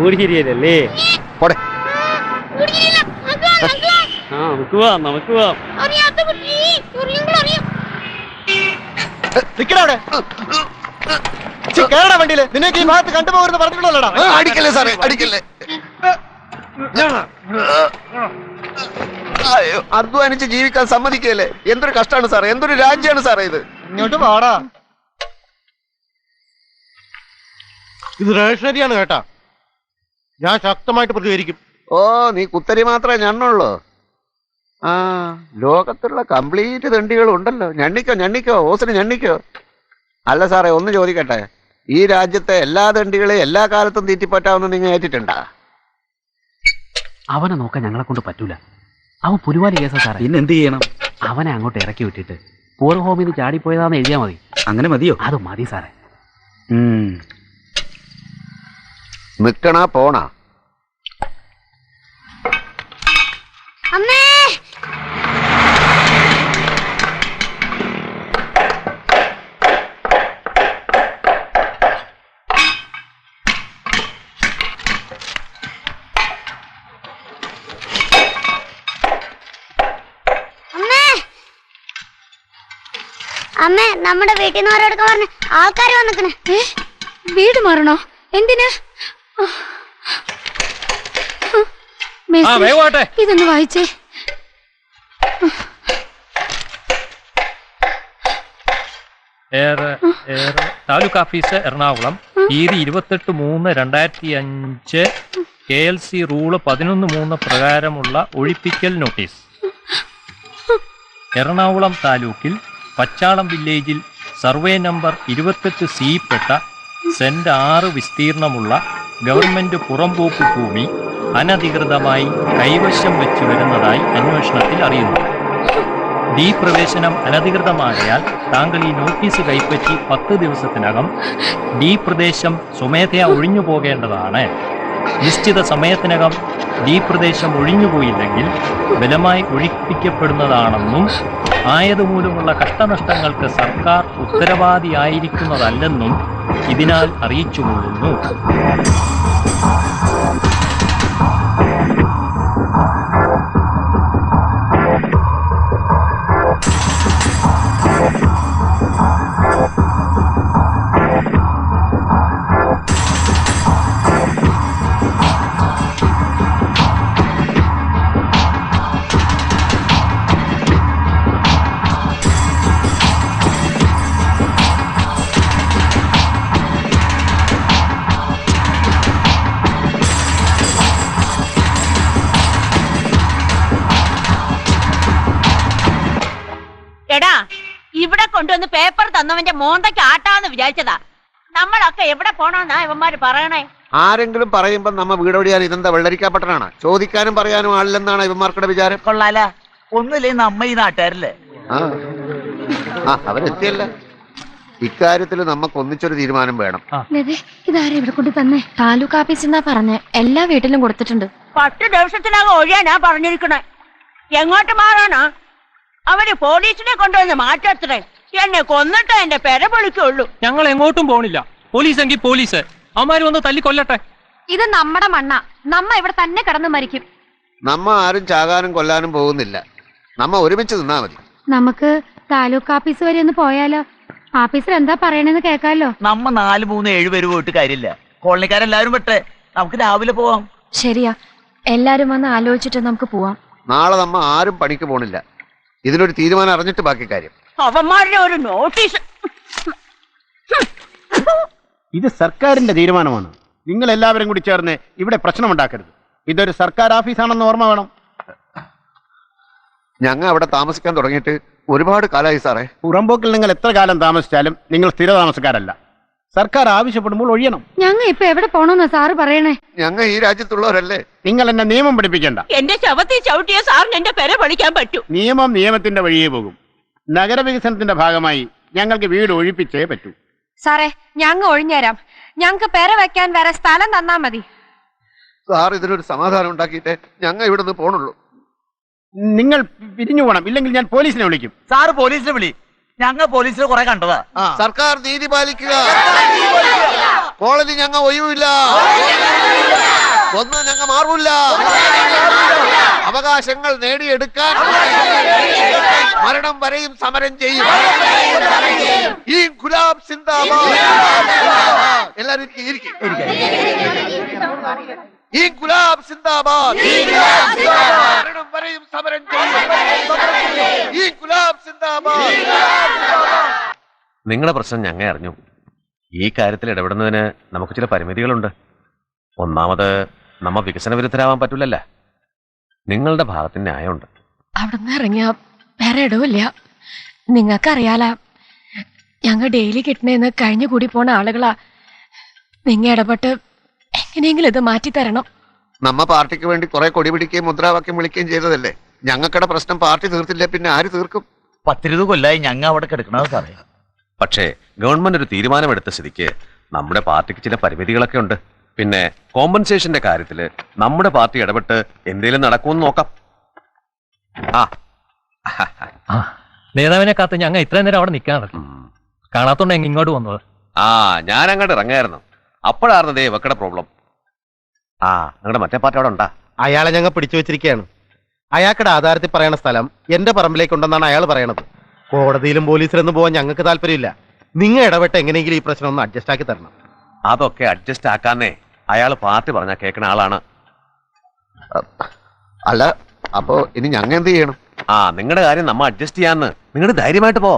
ഊടി ശരിയല്ലേ? നമുക്ക് പോവാം, നമുക്ക് പോവാം. വണ്ടിയില് നിനക്ക് ഈ ഭാഗത്ത് കണ്ടുപോകരുത് പറഞ്ഞിട്ടുള്ളടാ. അടിക്കല്ലേ സാറേ, അടിക്കല്ലേ. അധ്വാനിച്ച് ജീവിക്കാൻ സമ്മതിക്കല്ലേ? എന്തൊരു കഷ്ടമാണ് സാറേ, എന്തൊരു രാജ്യമാണ് സാറേ ഇത്. ഇങ്ങോട്ട് പാടാ. ഇത് റേഷനരിയാണ് കേട്ടാ. ഞാൻ ശക്തമായിട്ട് പ്രതികരിക്കും. ഓ, നീ കുത്തരി മാത്രമേ ഞണ്ണുള്ളൂ. ആ, ലോകത്തുള്ള കംപ്ലീറ്റ് തെണ്ടികളും ഉണ്ടല്ലോ. ഞണ്ണിക്കോ ഓസിന് ഞണ്ണിക്കോ. അല്ല സാറേ, ഒന്ന് ചോദിക്കട്ടെ, ഈ രാജ്യത്തെ എല്ലാ തെണ്ടികളെയും എല്ലാ കാലത്തും തീറ്റിപ്പറ്റാവുന്ന നിങ്ങൾ ഏറ്റിട്ടുണ്ടാ? അവനെ നോക്കാൻ ഞങ്ങളെ കൊണ്ട് പറ്റൂല. അവൻ പുരുവാലി കേസാ സാറേ. പിന്നെ എന്ത് ചെയ്യണം? അവനെ അങ്ങോട്ട് ഇറക്കി വിട്ടിട്ട് പൂർ ഹോമിൽ നിന്ന് ചാടിപ്പോയതാന്ന് എഴുതിയാ മതി. അങ്ങനെ മതിയോ? അത് മതി സാറേ. നിക്കണ പോണ അമ്മേ, അമ്മേ, നമ്മുടെ വീട്ടിൽ നിന്ന് ഓരോടൊക്കെ പറഞ്ഞ് ആൾക്കാർ വന്നിക്കണേ. വീട് മാറണോ? എന്തിനാ? ഇതൊന്ന് വായിച്ചേ. താലൂക്ക് ഓഫീസ് എറണാകുളം, തീയതി 28/3/2005 KLC റൂള് 11(3) പ്രകാരമുള്ള ഒഴിപ്പിക്കൽ നോട്ടീസ്. എറണാകുളം താലൂക്കിൽ പച്ചാളം വില്ലേജിൽ സർവേ നമ്പർ 28C പെട്ട സെന്റ് 6 വിസ്തീർണമുള്ള ഗവൺമെന്റ് പുറംപോക്ക് ഭൂമി അനധികൃതമായി കൈവശം വെച്ചു വരുന്നതായി അന്വേഷണത്തിൽ അറിയുന്നു. ഡി പ്രവേശനം അനധികൃതമാകയാൽ താങ്കൾ ഈ നോട്ടീസ് കൈപ്പറ്റി 10 ദിവസത്തിനകം ഡി പ്രദേശം സ്വമേധയാ ഒഴിഞ്ഞു പോകേണ്ടതാണ്. നിശ്ചിത സമയത്തിനകം ഡി പ്രദേശം ഒഴിഞ്ഞുപോയില്ലെങ്കിൽ ബലമായി ഒഴിപ്പിക്കപ്പെടുന്നതാണെന്നും ആയതുമൂലമുള്ള കഷ്ടനഷ്ടങ്ങൾക്ക് സർക്കാർ ഉത്തരവാദിയായിരിക്കുന്നതല്ലെന്നും ഇതിനാൽ അറിയിച്ചുകൊള്ളുന്നു. എടാ, ഇവിടെ കൊണ്ടുവന്ന് പേപ്പർ തന്നവന്റെ മോന്തയ്ക്ക് ആട്ടാന്ന് വിചാരിച്ചതാ. നമ്മളൊക്കെ എവിടെ പോണോന്നാ ഇവന്മാര് പറയണേ? ആരെങ്കിലും പറയുമ്പോ നമ്മ വീടോടിയാൽ ഇതെന്താ വെള്ളരിക്കാപ്പട്ടനാണ്? ചോദിക്കാനും പറയാനും ആളില്ലെന്നാണ് ഇവന്മാർക്കുടെ വിചാരം. കൊള്ളാല, ഒന്നുമില്ലേ നമ്മ ഈ നാട്ടുകാരല്ലേ? അവരെത്തിയല്ല. ഇക്കാര്യത്തിൽ നമുക്ക് ഒന്നിച്ചൊരു തീരുമാനം വേണം. ഇതാരെ ഇവിടെ കൊണ്ട് തന്നെ? താലൂക്ക് ഓഫീസിൽ നിന്നാ പറഞ്ഞേ, എല്ലാ വീട്ടിലും കൊടുത്തിട്ടുണ്ട്. 10 ദിവസത്തിനകം ഒഴിയാനാ പറഞ്ഞിരിക്കണേ. എങ്ങോട്ട് മാറാനാ? അവര് പോലീസിനെ കൊണ്ടുവന്ന് മാറ്റത്രേ. എന്നെ കൊന്നിട്ട് എന്റെ പെര പൊളിക്കുള്ളൂ. ഞങ്ങൾ എങ്ങോട്ടും പോണില്ല. പോലീസ് എങ്കിൽ പോലീസ്, അവന്മാര് വന്ന് തല്ലിക്കൊല്ലട്ടെ. ഇത് നമ്മുടെ മണ്ണ, നമ്മ ഇവിടെ തന്നെ കിടന്ന് മരിക്കും. നമ്മ ആരും ചാകാനും കൊല്ലാനും പോകുന്നില്ല. നമ്മ ഒരുമിച്ച് നിന്നാ മതി. നമുക്ക് താലൂക്ക് ഓഫീസ് വരെ ഒന്ന് പോയാലോ? ഓഫീസർ എന്താ പറയണെന്ന് കേൾക്കാലോ? നമ്മ 4, 3, 7 പേര് പോയിട്ട് കാര്യമില്ല. കോളനിക്കാരെല്ലാരും പെട്ടെ, നമുക്ക് രാവിലെ പോവാം. ശരിയാ, എല്ലാരും വന്ന് ആലോചിച്ചിട്ട് നമുക്ക് പോവാം. നാളെ നമ്മ ആരും പണിക്ക് പോണില്ല. ഇതിനൊരു തീരുമാനം അറിഞ്ഞിട്ട് ബാക്കി കാര്യം. അവന്മാരുടെ ഒരു നോട്ടീസ്. ഇത് സർക്കാരിന്റെ തീരുമാനമാണ്. നിങ്ങൾ എല്ലാവരും കൂടി ചേർന്ന് ഇവിടെ പ്രശ്നമുണ്ടാക്കരുത്. ഇതൊരു സർക്കാർ ഓഫീസാണെന്ന് ഓർമ്മ വേണം. ഞങ്ങൾ അവിടെ താമസിക്കാൻ തുടങ്ങിയിട്ട് ഒരുപാട് കാലമായി സാറേ. പുറമ്പോക്കിൽ നിങ്ങൾ എത്ര കാലം താമസിച്ചാലും നിങ്ങൾ സ്ഥിര താമസക്കാരല്ല. സർക്കാർ ആവശ്യപ്പെടുമ്പോൾ ഒഴിയണം. ഞങ്ങൾ ഇപ്പൊ എവിടെ പോണോന്നാ സാറ് പറയണേ? ഞങ്ങൾ ഈ രാജ്യത്തുള്ളവരല്ലേ. നിങ്ങൾ എന്നെ നിയമം പഠിപ്പിക്കണ്ട. എന്റെ ശവത്തിൽ ചവിട്ടിയ സാറിന് എന്റെ പെര പൊളിക്കാൻ പറ്റൂ. നിയമം നിയമത്തിന്റെ വഴിയേ പോകും. നഗരവികസനത്തിന്റെ ഭാഗമായി ഞങ്ങൾക്ക് വീട് ഒഴിപ്പിച്ചേ പറ്റൂ. സാറേ, ഞങ്ങൾ ഒഴിഞ്ഞുതരാം. ഞങ്ങക്ക് പെര വെക്കാൻ വേറെ സ്ഥലം തന്നാ മതി. സാർ ഇതിനൊരു സമാധാനം ഉണ്ടാക്കിയിട്ടേ ഞങ്ങൾ ഇവിടെ നിന്ന് പോണുള്ളൂ. നിങ്ങൾ പിരിഞ്ഞു പോകണം, ഇല്ലെങ്കിൽ ഞാൻ പോലീസിനെ വിളിക്കും. സാറ് പോലീസിനെ വിളി. ഞങ്ങൾ പോലീസിനെ കുറെ കണ്ടതാ. സർക്കാർ നീതി പാലിക്കുക. കോളനി ഞങ്ങൾ ഒഴിവില്ല, ഒന്നും ഞങ്ങൾ മാറൂല്ല. അവകാശങ്ങൾ നേടിയെടുക്കാൻ മരണം വരെയും സമരം ചെയ്യും. ഈ ഗുലാബ് സിന്ദാബാദ്. എല്ലാരും ഈ ഗുലാബ് സിന്ദാബാദ്. മരണം വരെയും സമരം ചെയ്യും. ഈ ഗുലാബ് സിന്ദാബാദ്. നിങ്ങളുടെ പ്രശ്നം ഞങ്ങൾ അറിഞ്ഞു. ഈ കാര്യത്തിൽ ഇടപെടുന്നതിന് നമുക്ക് ചില പരിമിതികളുണ്ട്. ഒന്നാമത് നമ്മ വികസന വിരുദ്ധരാവാൻ പറ്റൂലല്ല. നിങ്ങളുടെ ഭാഗത്തിന് ന്യായമുണ്ട്. അവിടുന്ന് ഇറങ്ങിയ വേറെ ഇടവില്ല. നിങ്ങൾക്കറിയാല, ഞങ്ങൾ ഡെയിലി കിട്ടണേന്ന് കഴിഞ്ഞു കൂടി പോണ ആളുകളാ. നിങ്ങ ഇടപെട്ട് എങ്ങനെയെങ്കിലും ഇത് മാറ്റി തരണം. നമ്മ പാർട്ടിക്ക് വേണ്ടി കുറെ കൊടി പിടിക്കുകയും മുദ്രാവാക്യം വിളിക്കുകയും ചെയ്തതല്ലേ. ഞങ്ങൾക്കടെ പ്രശ്നം പാർട്ടി തീർത്തില്ല, പിന്നെ ആര് തീർക്കും? 10-20 കൊല്ലായി ഞങ്ങൾ അവിടെ കിടക്കണത് സാറേ. പക്ഷേ ഗവൺമെന്റ് ഒരു തീരുമാനമെടുത്ത സ്ഥിതിക്ക് നമ്മുടെ പാർട്ടിക്ക് ചില പരിമിതികളൊക്കെ ഉണ്ട്. പിന്നെ കോമ്പൻസേഷന്റെ കാര്യത്തില് നമ്മുടെ പാർട്ടി ഇടപെട്ട് എന്തെങ്കിലും നടക്കുമെന്ന് നോക്കാം. നേതാവിനെ കാത്ത് ഞങ്ങൾ ഇത്രയും നേരം അവിടെ നിൽക്കാറ് കാണാത്തോണ്ട് ഞങ്ങൾ ഇങ്ങോട്ട് വന്നത്. ഞാൻ അങ്ങോട്ട് ഇറങ്ങായിരുന്നു. അപ്പോഴായിരുന്നതേ ഇവക്കടെ പ്രോബ്ലം. നിങ്ങളുടെ മറ്റേ പാർട്ടി അവിടെ ഉണ്ടാ? അയാളെ ഞങ്ങൾ പിടിച്ചു വെച്ചിരിക്കുകയാണ്. അയാൾക്കടെ ആധാരത്തിൽ പറയണ സ്ഥലം എന്റെ പറമ്പിലേക്കുണ്ടെന്നാണ് അയാൾ പറയണത്. കോടതിയിലും പോലീസിലൊന്നും പോകാൻ ഞങ്ങൾക്ക് താല്പര്യമില്ല. നിങ്ങൾ ഇടപെട്ട് എങ്ങനെയെങ്കിലും ഈ പ്രശ്നം ഒന്ന് അഡ്ജസ്റ്റ് ആക്കി തരണം. അതൊക്കെ അഡ്ജസ്റ്റ് ആക്കാന്നേ അയാൾ പാർട്ടി പറഞ്ഞാൽ കേൾക്കുന്ന ആളാണ്. അല്ല, അപ്പോ ഇനി ഞങ്ങൾ എന്ത് ചെയ്യണം? നിങ്ങളുടെ കാര്യം നമ്മ അഡ്ജസ്റ്റ് ചെയ്യാന്ന്. നിങ്ങൾ ധൈര്യമായിട്ട് പോ.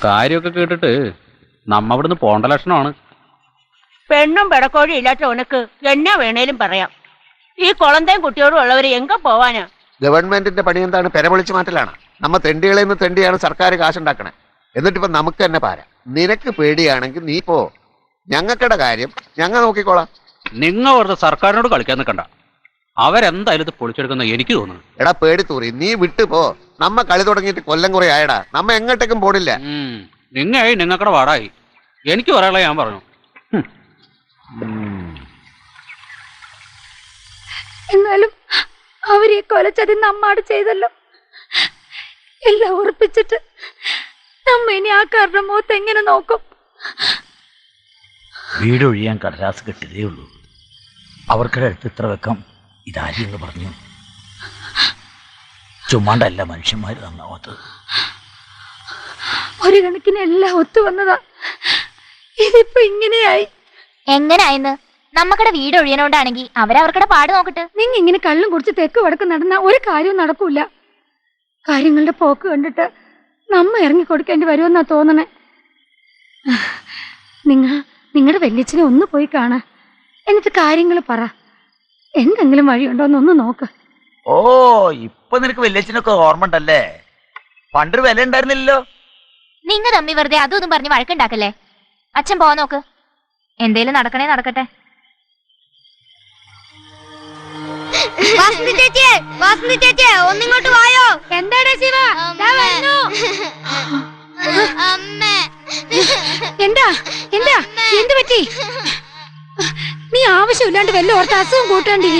കാര്യമൊക്കെ കേട്ടിട്ട് നമ്മ ഇവിടുന്ന് പോണ്ട ലക്ഷണമാണ്. പെണ്ണും പെടക്കോഴും ഇല്ലാത്ത ഉനക്ക് എന്നാ വേണേലും പറയാം. ഈ കുളന്തയും കുട്ടിയോടും ഉള്ളവര് എങ്ക പോവാനാ? ഗവൺമെന്റിന്റെ പണി എന്താണ്? പെരപൊളിച്ച് മാറ്റലാണ്. നമ്മ തെണ്ടികളെ നിന്ന് തെണ്ടിയാണ് സർക്കാർ കാശുണ്ടാക്കണേ. എന്നിട്ടിപ്പോ നമുക്ക് തന്നെ പാര. നിനക്ക് പേടിയാണെങ്കിൽ നീ പോ. ഞങ്ങൾക്കടെ കാര്യം ഞങ്ങൾ നോക്കിക്കോളാം. നിങ്ങൾ വെറുതെ സർക്കാരിനോട് കളിക്കാൻ നിൽക്കണ്ട. അവരെന്തായാലും ഇത് പൊളിച്ചെടുക്കുന്ന എനിക്ക് തോന്നുന്നു. എടാ പേടി തൂറി, നീ വിട്ടു പോ. നമ്മ കളി തുടങ്ങിയിട്ട് കൊല്ലം കുറെ ആയടാ. നമ്മ എങ്ങോട്ടേക്കും പോണില്ല. നിങ്ങൾക്കടെ വാടായി. എനിക്ക് പറയാനുള്ള ഞാൻ പറഞ്ഞു. എന്നാലും അവരെ കൊലച്ചതി നമ്മാട് ചെയ്തല്ലോ. എല്ലാം ഉറപ്പിച്ചിട്ട് നമ്മ ഇനി ആ കാരുടെ മുഖത്ത് എങ്ങനെ നോക്കും? വീടൊഴിയാൻ കടലാസ് കിട്ടിയതേ ഉള്ളൂ. അവർക്കിടെ അടുത്ത് ഇത്ര വെക്കാം ഇതാരെന്ന് പറഞ്ഞു. ചുമ്മാണ്ടല്ല മനുഷ്യന്മാർ നന്നാവാത്തത്. ഒരു കണക്കിന് എല്ലാം ഒത്തു വന്നതാ. ഇതിപ്പോ ഇങ്ങനെയായി. എങ്ങനായിന്ന്? നമ്മക്കടെ വീട് ഒഴിയണോണ്ടാണെങ്കി അവരവർക്കടെ പാട് നോക്കട്ടെ. നിങ്ങ ഇങ്ങനെ കള്ളും കുടിച്ച് തെക്ക് വടക്ക് നടന്ന ഒരു കാര്യവും നടക്കൂല. കാര്യങ്ങളുടെ പോക്ക് കണ്ടിട്ട് നമ്മ ഇറങ്ങി കൊടുക്കേണ്ടി വരുമെന്നാ തോന്നണേ. നിങ്ങളുടെ വല്യച്ഛനെ ഒന്ന് പോയി കാണാ. എന്നിട്ട് കാര്യങ്ങൾ പറ. എന്തെങ്കിലും വഴിയുണ്ടോന്നൊന്ന് നോക്ക്. ഓ, ഇപ്പൊ നിനക്ക് വല്യച്ഛനൊക്കെ ഓർമ്മ ഉണ്ടല്ലേ? പണ്ടൊരു വില ഉണ്ടായിരുന്നില്ലല്ലോ. നിങ്ങ തമ്മി വെറുതെ അതും ഇതും പറഞ്ഞ് വഴക്കുണ്ടാക്കല്ലേ. അച്ഛൻ പോവാൻ നോക്ക്. എന്തേലും നടക്കണേ നടക്കട്ടെ. വാസന്തി ചേച്ചിയെ ഒന്നിങ്ങോട്ട് വായോ. എന്താടാ ശിവ? എന്താ എന്താ എന്ത് പറ്റി? നീ ആവശ്യമില്ലാണ്ട് വല്ല ഓർത്ത് അസുഖം കൂട്ടാണ്ടി.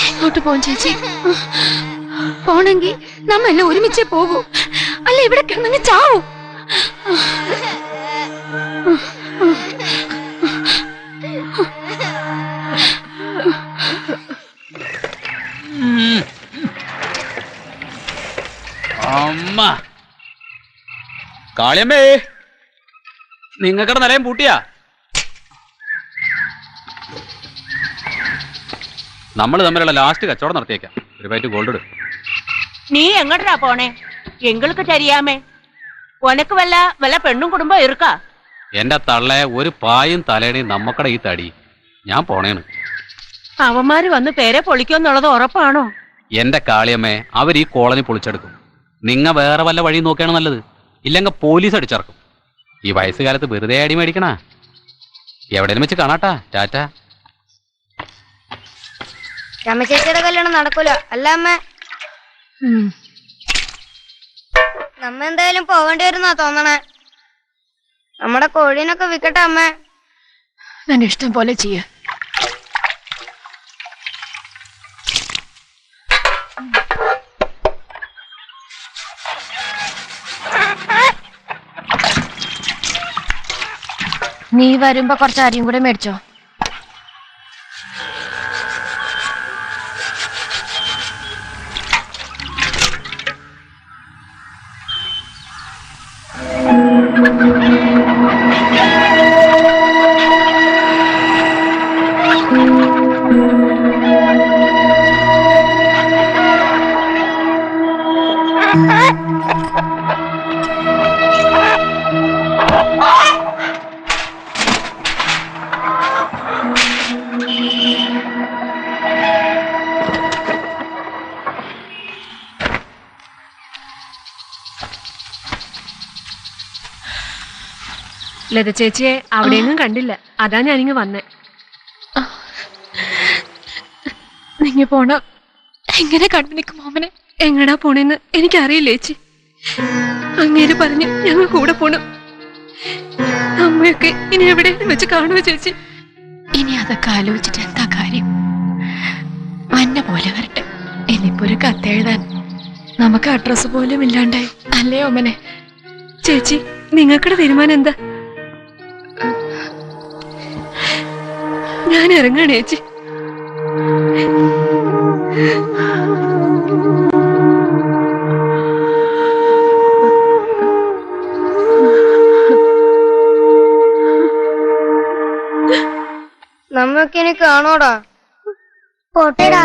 ഇങ്ങോട്ട് പോവാൻ ചേച്ചി. പോണെങ്കി നമ്മ എല്ലാം ഒരുമിച്ചേ പോകൂ. അല്ല ഇവിടെ കിടന്നങ്ങ് ചാവും. അമ്മ കാളിയമ്മേ, നിങ്ങക്കടെ നിലയം പൂട്ടിയാ? നമ്മൾ തമ്മിലുള്ള ലാസ്റ്റ് കച്ചവടം നടത്തിയേക്കാം. ഒരു പൈറ്റ് ഗോൾഡ് ഇടും. നീ എങ്ങോട്ടാ പോണേ? എങ്ങൾക്ക് തരിയാമേ. ഉനക്ക് വല്ല പെണ്ണും കുടുംബം ഇറുക്കാ? എന്റെ തള്ളെ ഒരു പായും തലേണയും നമ്മക്കടെ ഈ തടി. ഞാൻ പോണേണ്. അവന്മാര് വന്ന് പേരെ പൊളിക്കുമെന്നുള്ളത് ഉറപ്പാണോ? എന്റെ കാളിയമ്മേ, അവർ ഈ കോളനി പൊളിച്ചെടുക്കും. നിങ്ങ വേറെ വല്ല വഴി നോക്കിയാണ് നല്ലത്. ഇല്ലെങ്കിൽ പോലീസ് അടിച്ചിറക്കും. ഈ വയസ്സുകാലത്ത് വെറുതെ അടി മേടിക്കണ. എവിടെയും വെച്ച് കാണാട്ടാ. ടാറ്റ. രമചേച്ചിയുടെ കല്യാണം നടക്കൂല അല്ല അമ്മ? നമ്മ എന്തായാലും പോവേണ്ടി വരുന്നാ തോന്നണേ. നമ്മുടെ കോഴീനൊക്കെ വിൽക്കട്ടെ അമ്മ. നിന്റെ ഇഷ്ടം പോലെ ചെയ്യ. നീ വരുമ്പോ കുറച്ച് അരിയും കൂടെ മേടിച്ചോ. ലത ചേച്ചിയെ അവിടെയൊന്നും കണ്ടില്ല, അതാ ഞാനിങ്ങ് വന്നേ. നിങ്ങ പോണ എങ്ങനെ കണ്ടു നിൽക്കും മോമനെ? എങ്ങടാ പോണേന്ന് എനിക്കറിയില്ല ചേച്ചി. അങ്ങേര് പറഞ്ഞ് ഞങ്ങൾ കൂടെ പോണു. അമ്മയൊക്കെ ഇനി എവിടെയെങ്കിലും വെച്ച് കാണുമോ ചേച്ചി? ഇനി അതൊക്കെ ആലോചിച്ചിട്ട് എന്താ കാര്യം? മഞ്ഞ പോലെ വരട്ടെ. ഇനിയിപ്പോ ഒരു കത്തെഴുതാൻ നമുക്ക് അഡ്രസ് പോലും ഇല്ലാണ്ടായി അല്ലേ ഓമനെ? ചേച്ചി നിങ്ങൾക്കുടെ തീരുമാനം എന്താ? ഞാൻ ഇറങ്ങാണ് ചേച്ചി. നമ്മക്ക് ഇനി കാണോടാ? പോട്ടേടാ.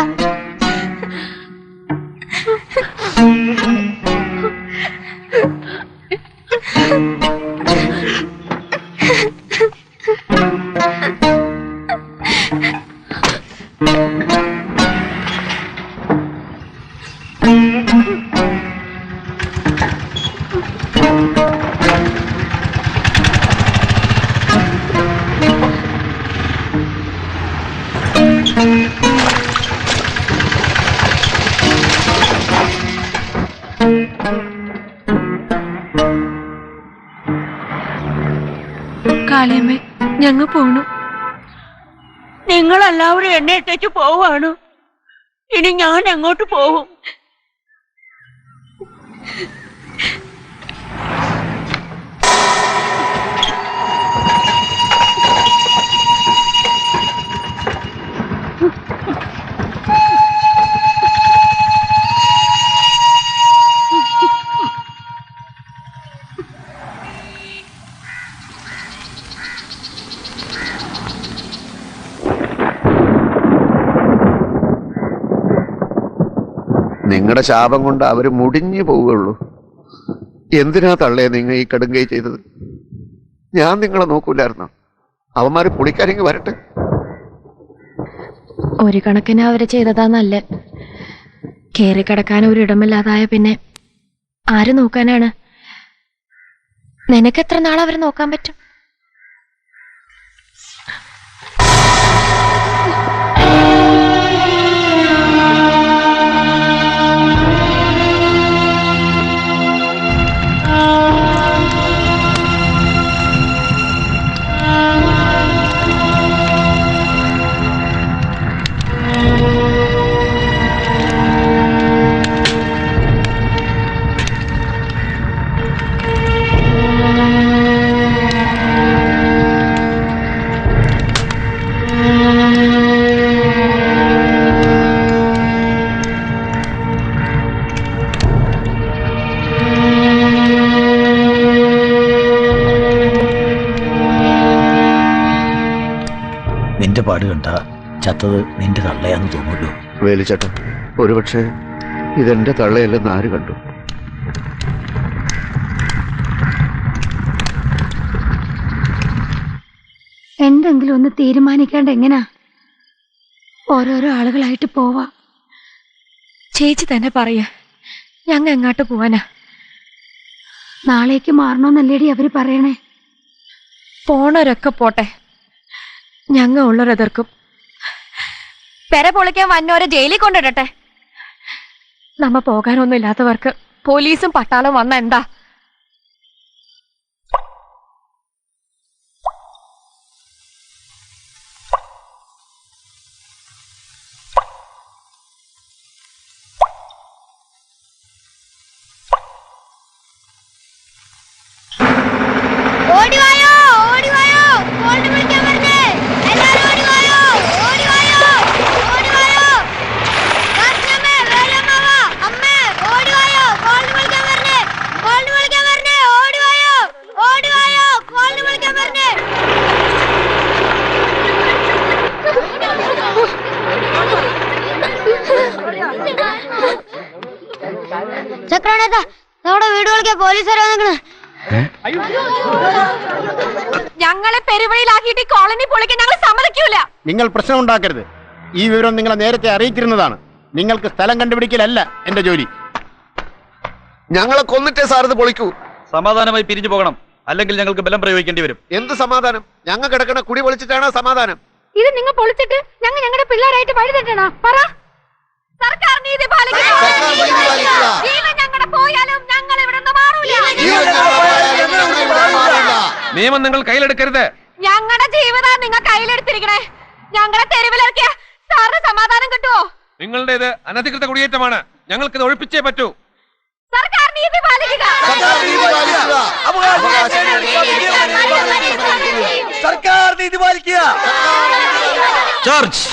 കാളിയമ്മേ, ഞങ്ങൾ പോണു. നിങ്ങളെല്ലാവരും എന്നെ ഇട്ടേച്ച് പോവാണ്. ഇനി ഞാൻ എങ്ങോട്ട് പോവും? നിങ്ങളുടെ ശാപം കൊണ്ട് അവര് മുടിഞ്ഞു പോവുകയുള്ളൂ. എന്തിനാ തള്ളേ നിങ്ങൾ ഈ കടുങ്കൈ ചെയ്തത്? ഞാൻ നിങ്ങളെ നോക്കൂലായിരുന്നോ? അവന്മാര് പുളിക്കാരെങ്കിൽ വരട്ടെ. ഒരു കണക്കിന് അവര് ചെയ്തതാ നല്ല. കേറി കിടക്കാൻ ഒരിടമില്ലാതായ പിന്നെ ആര് നോക്കാനാണ്? നിനക്ക് എത്ര നാൾ അവരെ നോക്കാൻ പറ്റും? നിന്റെ പാട് കണ്ട ചത്തത് നിന്റെ തള്ളയാന്ന് തോന്നുള്ളൂ. വേലിച്ചേട്ടൻ, ഒരുപക്ഷെ ഇതെന്റെ തള്ളയല്ലെന്ന് ആര് കണ്ടു? എന്തെങ്കിലും ഒന്ന് തീരുമാനിക്കാണ്ട് എങ്ങനാ? ഓരോരോ ആളുകളായിട്ട് പോവാ. ചേച്ചി തന്നെ പറയ, ഞങ്ങ എങ്ങോട്ട് പോവാനാ? നാളേക്ക് മാറണോന്നല്ലേടി അവര് പറയണേ. പോണവരൊക്കെ പോട്ടെ, ഞങ്ങ ഉള്ളവരെതിർക്കും. പെര പൊളിക്കാൻ വന്നോരെ ജയിലിൽ കൊണ്ടിടട്ടെ. നമ്മ പോകാനൊന്നും ഇല്ലാത്തവർക്ക് പോലീസും പട്ടാളം വന്ന എന്താ? ഓടിവായോ ഓടിവായോ ഗോൾഡ് വിളിക്കാൻ പറഞ്ഞേ എല്ലാരും ഓടിവായോ ഓടിവായോ ഓടിവായോ കാർച്ചമ്മേ വേലമ്മ അമ്മേ ഓടിവായോ ഗോൾഡ് വിളിക്കാൻ പറഞ്ഞേ ഓടിവായോ ഗോൾഡ് വിളിക്കാൻ പറഞ്ഞേ ചക്രനേതാ നമ്മുടെ വീടുകളൊക്കെ പോലീസുകാർ വന്നിക്കണ്. ഞങ്ങളെ പെരുവഴിയിലാക്കിയിട്ട് കോളനി പൊളിക്കാൻ ഞങ്ങൾ സമ്മതിക്കൂല. നിങ്ങൾ പ്രശ്നം ഉണ്ടാക്കരുത്. ഈ വിവരം നിങ്ങളെ നേരത്തെ അറിയിച്ചിരുന്നതാണ്. നിങ്ങൾക്ക് സ്ഥലം കണ്ടുപിടിക്കലല്ല എന്റെ ജോലി. ഞങ്ങളെ കൊന്നിട്ടേ സാർ ഇത് പൊളിക്കൂ. സമാധാനമായി പിരിഞ്ഞു പോകണം, അല്ലെങ്കിൽ ഞങ്ങൾക്ക് ബലം പ്രയോഗിക്കേണ്ടി വരും. എന്ത് സമാധാനം? ഞങ്ങൾ കിടക്കണ കുടി പൊളിച്ചിട്ടാണോ സമാധാനം? ഇത് നിങ്ങൾ പൊളിച്ചിട്ട് ഞങ്ങളുടെ പിള്ളേരായിട്ട് വഴി തെറ്റണോ? പറ. സർക്കാർ നീതി പാലിക്കുക. ജീവൻ ഞങ്ങളുടെ പോയാലും ഞങ്ങൾ ഇവിടെ നിന്ന് മാറൂല. നിയമം നിങ്ങൾ കയ്യിലെടുക്കരുത്. ഞങ്ങളുടെ ജീവിതം നിങ്ങൾ കയ്യിലെടുത്തിരിക്കണേ. ഞങ്ങളെ തെരുവിലിറക്കിയ സാറിന് സമാധാനം കിട്ടുമോ? നിങ്ങളുടേത് അനധികൃത കുടിയേറ്റമാണ്. ഞങ്ങൾക്കിത് ഒഴിപ്പിച്ചേ പറ്റൂ. സർക്കാർ നീതി പാലിക്കുക. സർക്കാർ നീതി പാലിക്കുക. ജോർജ്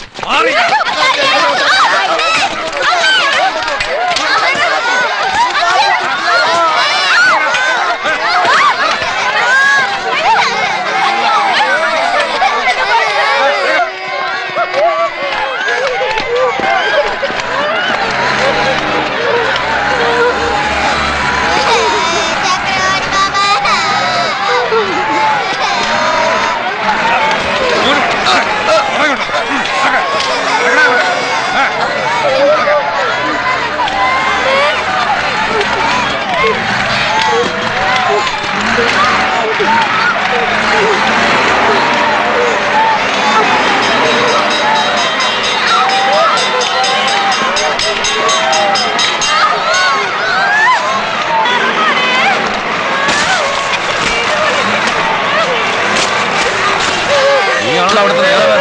അവിടുത്തെ നേതാവ്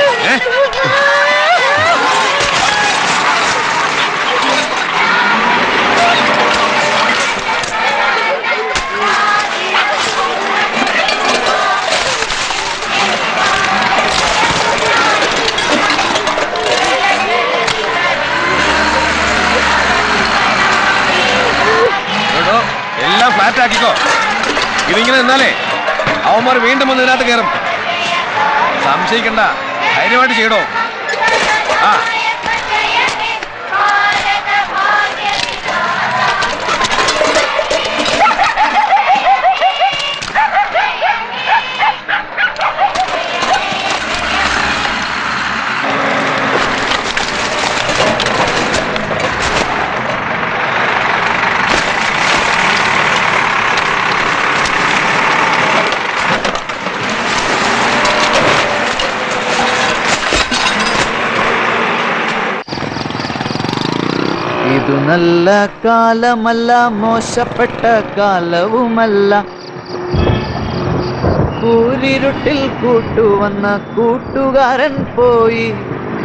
എല്ലാം ഫ്ലാറ്റ് ആക്കിക്കോ. ഇതിങ്ങനെ നിന്നാലേ അവന്മാർ വീണ്ടും വന്ന് ഇതിനകത്ത് കയറും. സംശയിക്കണ്ട, ധൈര്യമായിട്ട് ചെയ്യണോ. ആ ഇതു നല്ല കാലമല്ല, മോശപ്പെട്ട കാലവുമല്ല. കൂരിരുട്ടിൽ കൂട്ടുവന്ന കൂട്ടുകാരൻ പോയി,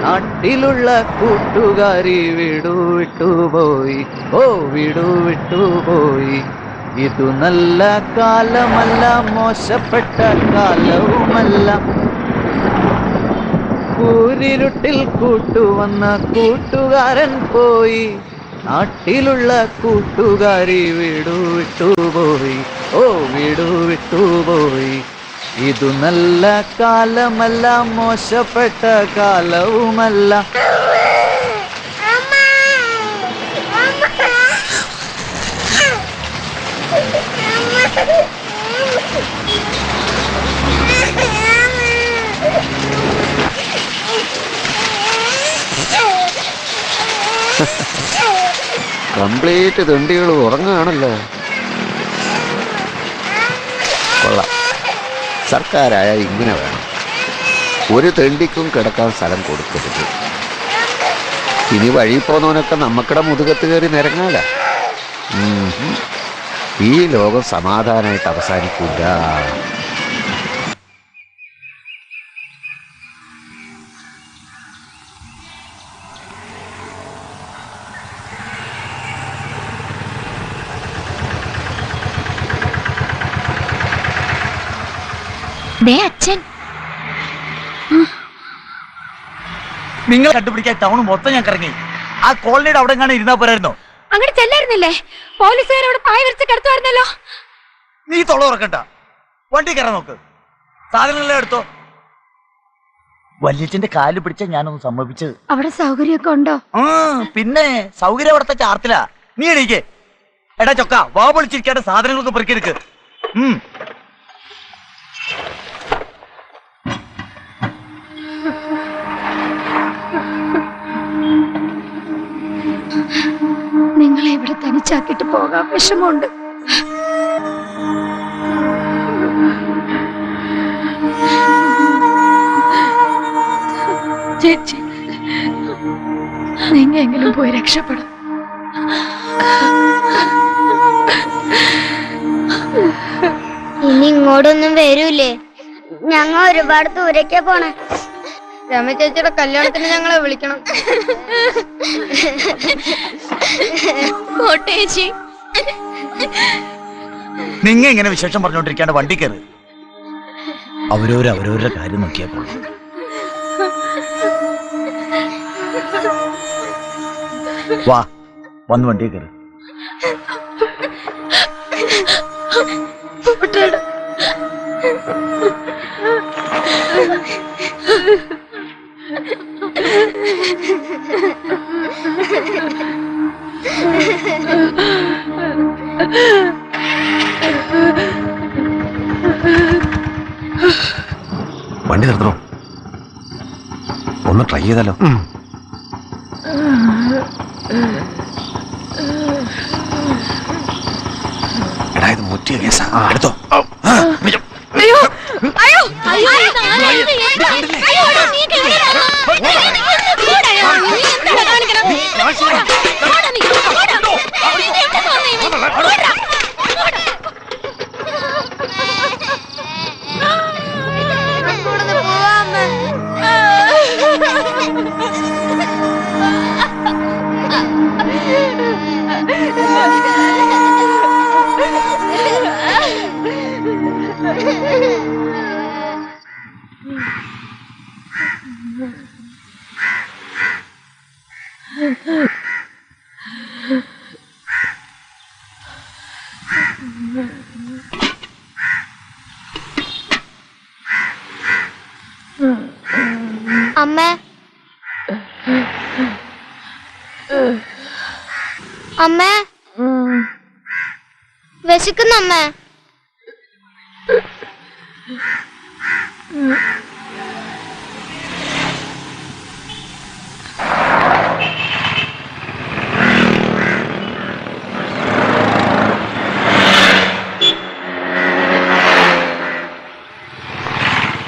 നാട്ടിലുള്ള കൂട്ടുകാരി വീടു വിട്ടുപോയി. ഓ വീടു വിട്ടുപോയി. ഇതു നല്ല കാലമല്ല, മോശപ്പെട്ട കാലവുമല്ല. കൂരിരുട്ടിൽ കൂട്ടുവന്ന കൂട്ടുകാരൻ പോയി, നാട്ടിലുള്ള കൂട്ടുകാരി വീടു വിട്ടുപോയി. ഓ വീടു വിട്ടുപോയി. ഇതു നല്ല കാലമല്ല, മോശപ്പെട്ട കാലവുമല്ല. കംപ്ലീറ്റ് തെണ്ടികൾ ഉറങ്ങുകയാണല്ലോ. കൊള്ളാം. സർക്കാരായ ഇങ്ങനെ വേണം. ഒരു തെണ്ടിക്കും കിടക്കാൻ സ്ഥലം കൊടുക്കരുത്. ഇനി വഴി പോന്നവനൊക്കെ നമുക്കിടെ മുതുകത്ത് കയറി നിരങ്ങാല. ഈ ലോകം സമാധാനമായിട്ട് അവസാനിക്കില്ല. ദേ അച്ഛൻ. നിങ്ങൾ കണ്ടുപിടിക്കാൻ ടൗൺ മൊത്തം ഞാൻ കറങ്ങി. ആ കോളനിയുടെ അവിടെ എങ്ങാനും ഇരുന്നാ പോരായിരുന്നോ? അങ്ങോട്ട് ചെല്ലായിരുന്നില്ലേ? പോലീസുകാരോട് പായ വിരിച്ച് കിടത്തുമായിരുന്നല്ലോ. നീ തൊള്ള ഉറക്കണ്ട, വണ്ടി കയറാൻ നോക്ക്. സാധനങ്ങളെല്ലാം എടുത്തോ. വല്യച്ഛന്റെ കാല് പിടിച്ച ഞാനൊന്ന് സമ്മതിച്ചത്. അവിടെ സൗകര്യമൊക്കെ ഉണ്ടോ? പിന്നെ സൗകര്യം അവിടുത്തെ ചാർത്തിലാ. നീ എണീക്കേ. എടാ ചൊക്ക, വാ പൊളിച്ചിരിക്കാണ്ട് സാധനങ്ങളൊക്കെ പെറുക്കിയെടുക്ക്. നിങ്ങളെ ഇവിടെ തനിച്ചാക്കിട്ട് പോകാൻ വിഷമമുണ്ട്. ചേച്ചി, നിങ്ങെങ്കിലും പോയി രക്ഷപ്പെടും. ഇനി ഇങ്ങോട്ടൊന്നും വരൂലേ? ഞങ്ങൾ ഒരുപാട് ദൂരേക്കാ പോണേ. രമ ചേച്ചിയുടെ കല്യാണത്തിന് ഞങ്ങളെ വിളിക്കണം. കോട്ടേച്ചി, നിങ്ങ ഇങ്ങനെ വിശേഷം പറഞ്ഞോണ്ടിരിക്കാണ്ട് വണ്ടി കയറി. അവരവരുടെ കാര്യം നോക്കിയപ്പോൾ വാ, വന്ന് വണ്ടി കയറി. വണ്ടി നിർത്തണോ? ഒന്ന് ട്രൈ ചെയ്താലോ? എടാ, ഇത് മുറ്റിയ കേസാ. എടുത്തോ. അയ്യോ അയ്യോ അയ്യോ, അമ്മ, അമ്മ വിശക്കുന്നു അമ്മ.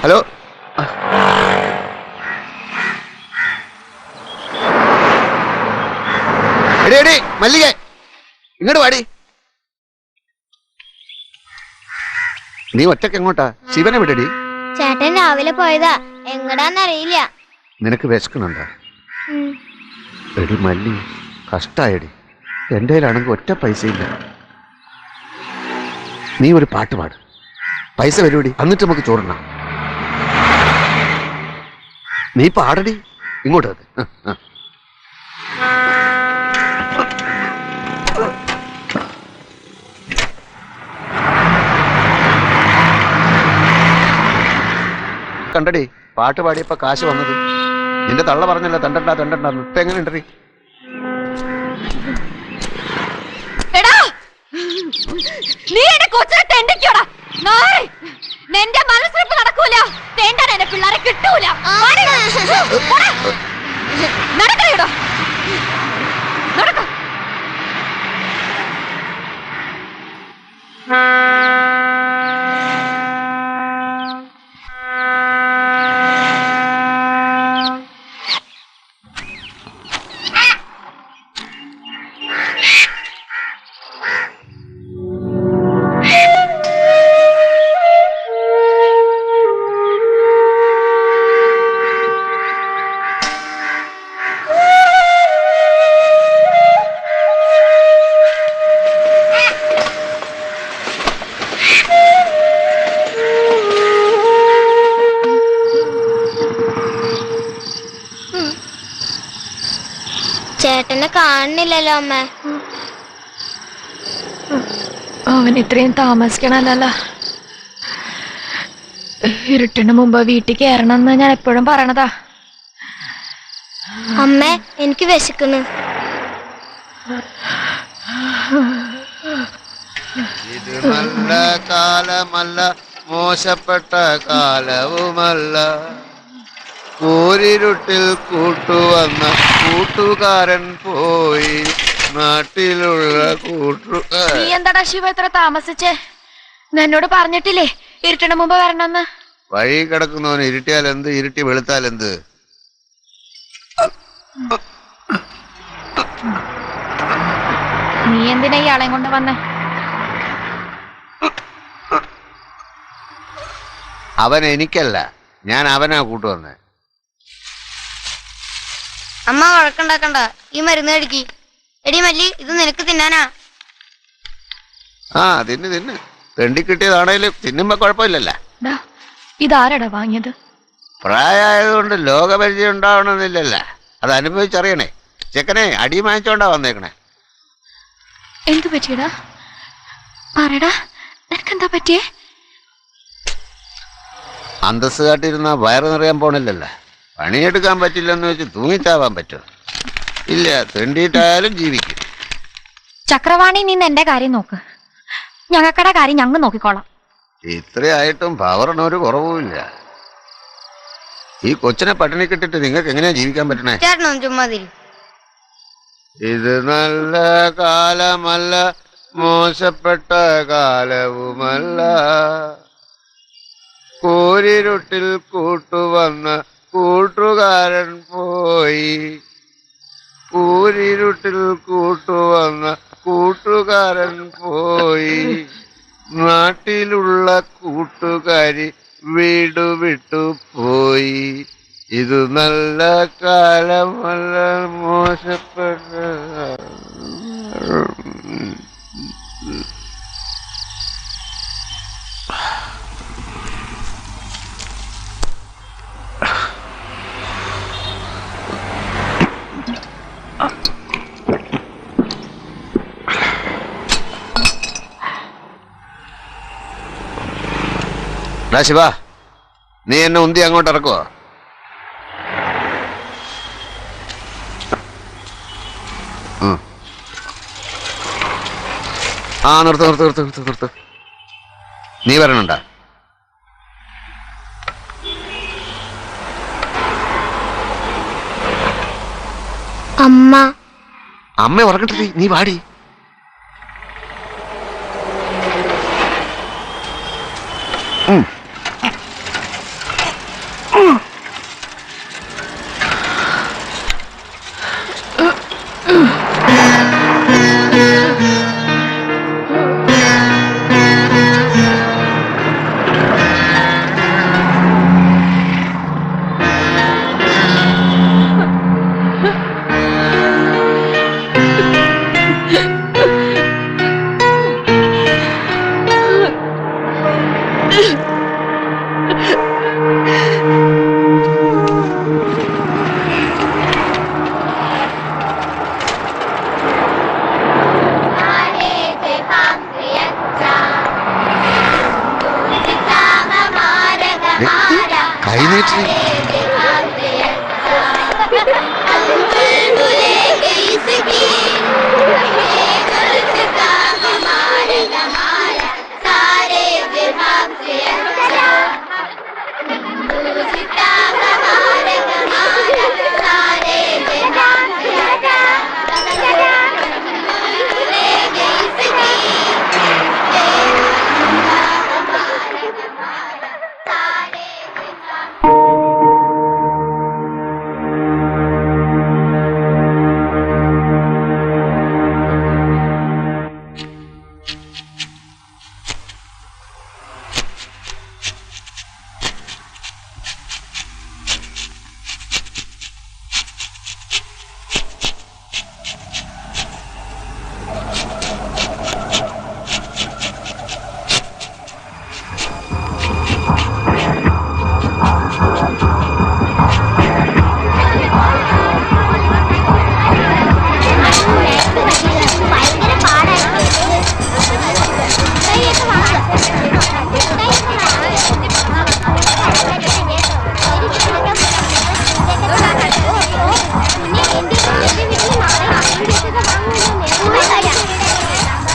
ഹലോ, എടി മല്ലിക, ഇങ്ങോട്ട് വാടി. നീ ഒറ്റക്ക് എങ്ങോട്ടാ? ശിവനെ വിടടി. ചേട്ടൻ രാവിലെ പോയതാ, എങ്ങടാന്നറിയില്ല. നിനക്ക് വിശക്കുന്നുണ്ടോ? എടി മല്ലി, കഷ്ടായടി. എൻ്റെ കയ്യിലാണെങ്കിൽ ഒറ്റ പൈസ ഇല്ല. നീ ഒരു പാട്ട് പാട്, പൈസ വരുവടി, എന്നിട്ട് നമുക്ക് ചോറിനാം. നീ പാടടി, ഇങ്ങോട്ട് വന്ന്. കണ്ടടി, പാട്ട് പാടിയപ്പോ കാശ് വന്നത്. നിന്റെ തള്ള പറഞ്ഞല്ലോ തണ്ടണ്ടാന്ന്. ഇപ്പൊ എങ്ങനെയുണ്ടടി? നീ എന്റെ കൊച്ചിനെ തെണ്ടിക്കോടാ. നിന്റെ മനസ്സിലിപ്പ് നടക്കൂല. തേണ്ടാൻ എന്റെ പിള്ളേരെ കിട്ടൂല. നടക്കണോ? നടക്ക. ചേട്ടനെ കാണുന്നില്ലല്ലോ അമ്മ. അവൻ ഇത്രയും താമസിക്കണല്ലോ. ഇരുട്ടിന് മുമ്പ് വീട്ടിൽ കയറണമെന്ന് ഞാൻ എപ്പോഴും പറയണതാ. അമ്മ എനിക്ക് വിശക്കുന്നു. ഇത് നല്ല കാലമല്ല, മോശപ്പെട്ട കാലവുമല്ല. കൂരിരുട്ടിൽ കൂട്ടുവന്ന കൂട്ടുകാരൻ പോയി, നാട്ടിലുള്ള നീ എന്താടാ ശിവ ഇത്ര താമസിച്ചേ? എന്നോട് പറഞ്ഞിട്ടില്ലേ ഇരുട്ടിന് മുമ്പ് വരണമെന്ന്? വഴി കിടക്കുന്നവന് ഇരുട്ടിയാൽ എന്ത്, ഇരുട്ടി വെളുത്താൽ എന്ത്? നീ എന്തിനാ ഇയാളെയും കൊണ്ട് വന്നേ? അവൻ എനിക്കല്ല, ഞാൻ അവനാ കൂട്ടുവന്നേ. അമ്മ വഴക്കുണ്ടാക്കണ്ട, ഈ മരുന്ന് കഴിക്കി. എടി മല്ലി, ഇത് നിനക്ക് തിന്നാനാ. ആ തിന്ന് തിന്ന്, തെണ്ടി കിട്ടിയതാണേലും തിന്നുമ്പോ കുഴപ്പമില്ലല്ല. ഇതാരടാ വാങ്ങിയത്? പ്രായമായതുകൊണ്ട് ലോകപരിചയം ഉണ്ടാവണമെന്നില്ലല്ല, അത് അനുഭവിച്ചറിയണേ. ചെക്കനെ അടി വാങ്ങിച്ചോണ്ടാ വന്നേക്കണേ. എന്തു പറ്റിയടാ? പറയടാ, നിനക്കെന്താ പറ്റിയേ? അന്തസ് കാട്ടിരുന്ന വയറ് നിറയാൻ പോണില്ലല്ല. പണിയെടുക്കാൻ പറ്റില്ലെന്ന് വെച്ച് തൂങ്ങിച്ചാവാൻ പറ്റുമോ? ഇല്ല, തെണ്ടിയിട്ടായാലും ജീവിക്കും. ചക്രവാണി, നീ എന്റെ കാര്യം നോക്ക്, ഞങ്ങക്കടെ കാര്യം ഞങ്ങൾ നോക്കിക്കോളാം. ഇത്രയായിട്ടും പവറിനൊരു കുറവുമില്ല. ഈ കൊച്ചിനെ പട്ടിണി കിട്ടിട്ട് നിങ്ങൾക്ക് എങ്ങനെയാ ജീവിക്കാൻ പറ്റണേ? ചേട്ടനൊന്നും ചുമ്മാ തിരി. ഇത് നല്ല കാലമല്ല, മോശപ്പെട്ട കാലവുമല്ല. കൂരിരുട്ടിൽ കൂട്ടുവന്ന കൂട്ടുകാരൻ പോയി, കൂരിരുട്ടിൽ കൂട്ടുവന്ന കൂട്ടുകാരൻ പോയി, നാട്ടിലുള്ള കൂട്ടുകാരി വീട് വിട്ടു പോയി. ഇത് നല്ല കാലമല്ല, മോശപ്പെട്ട ശിവ, നീ എന്നെ ഉന്തി അങ്ങോട്ട് ഇറക്കുവോ? ആ നിർത്ത് നിർത്ത് നിർത്ത് നിർത്ത് നിർത്ത്. നീ വരണുണ്ട? അമ്മ അമ്മ ഉറങ്ങട്ടെ, നീ വാടി.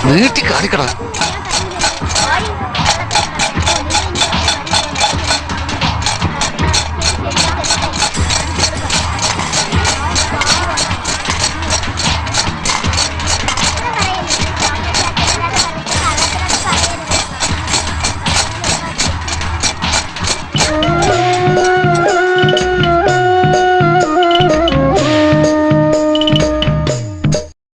നീട്ടി കാണിക്കടാ.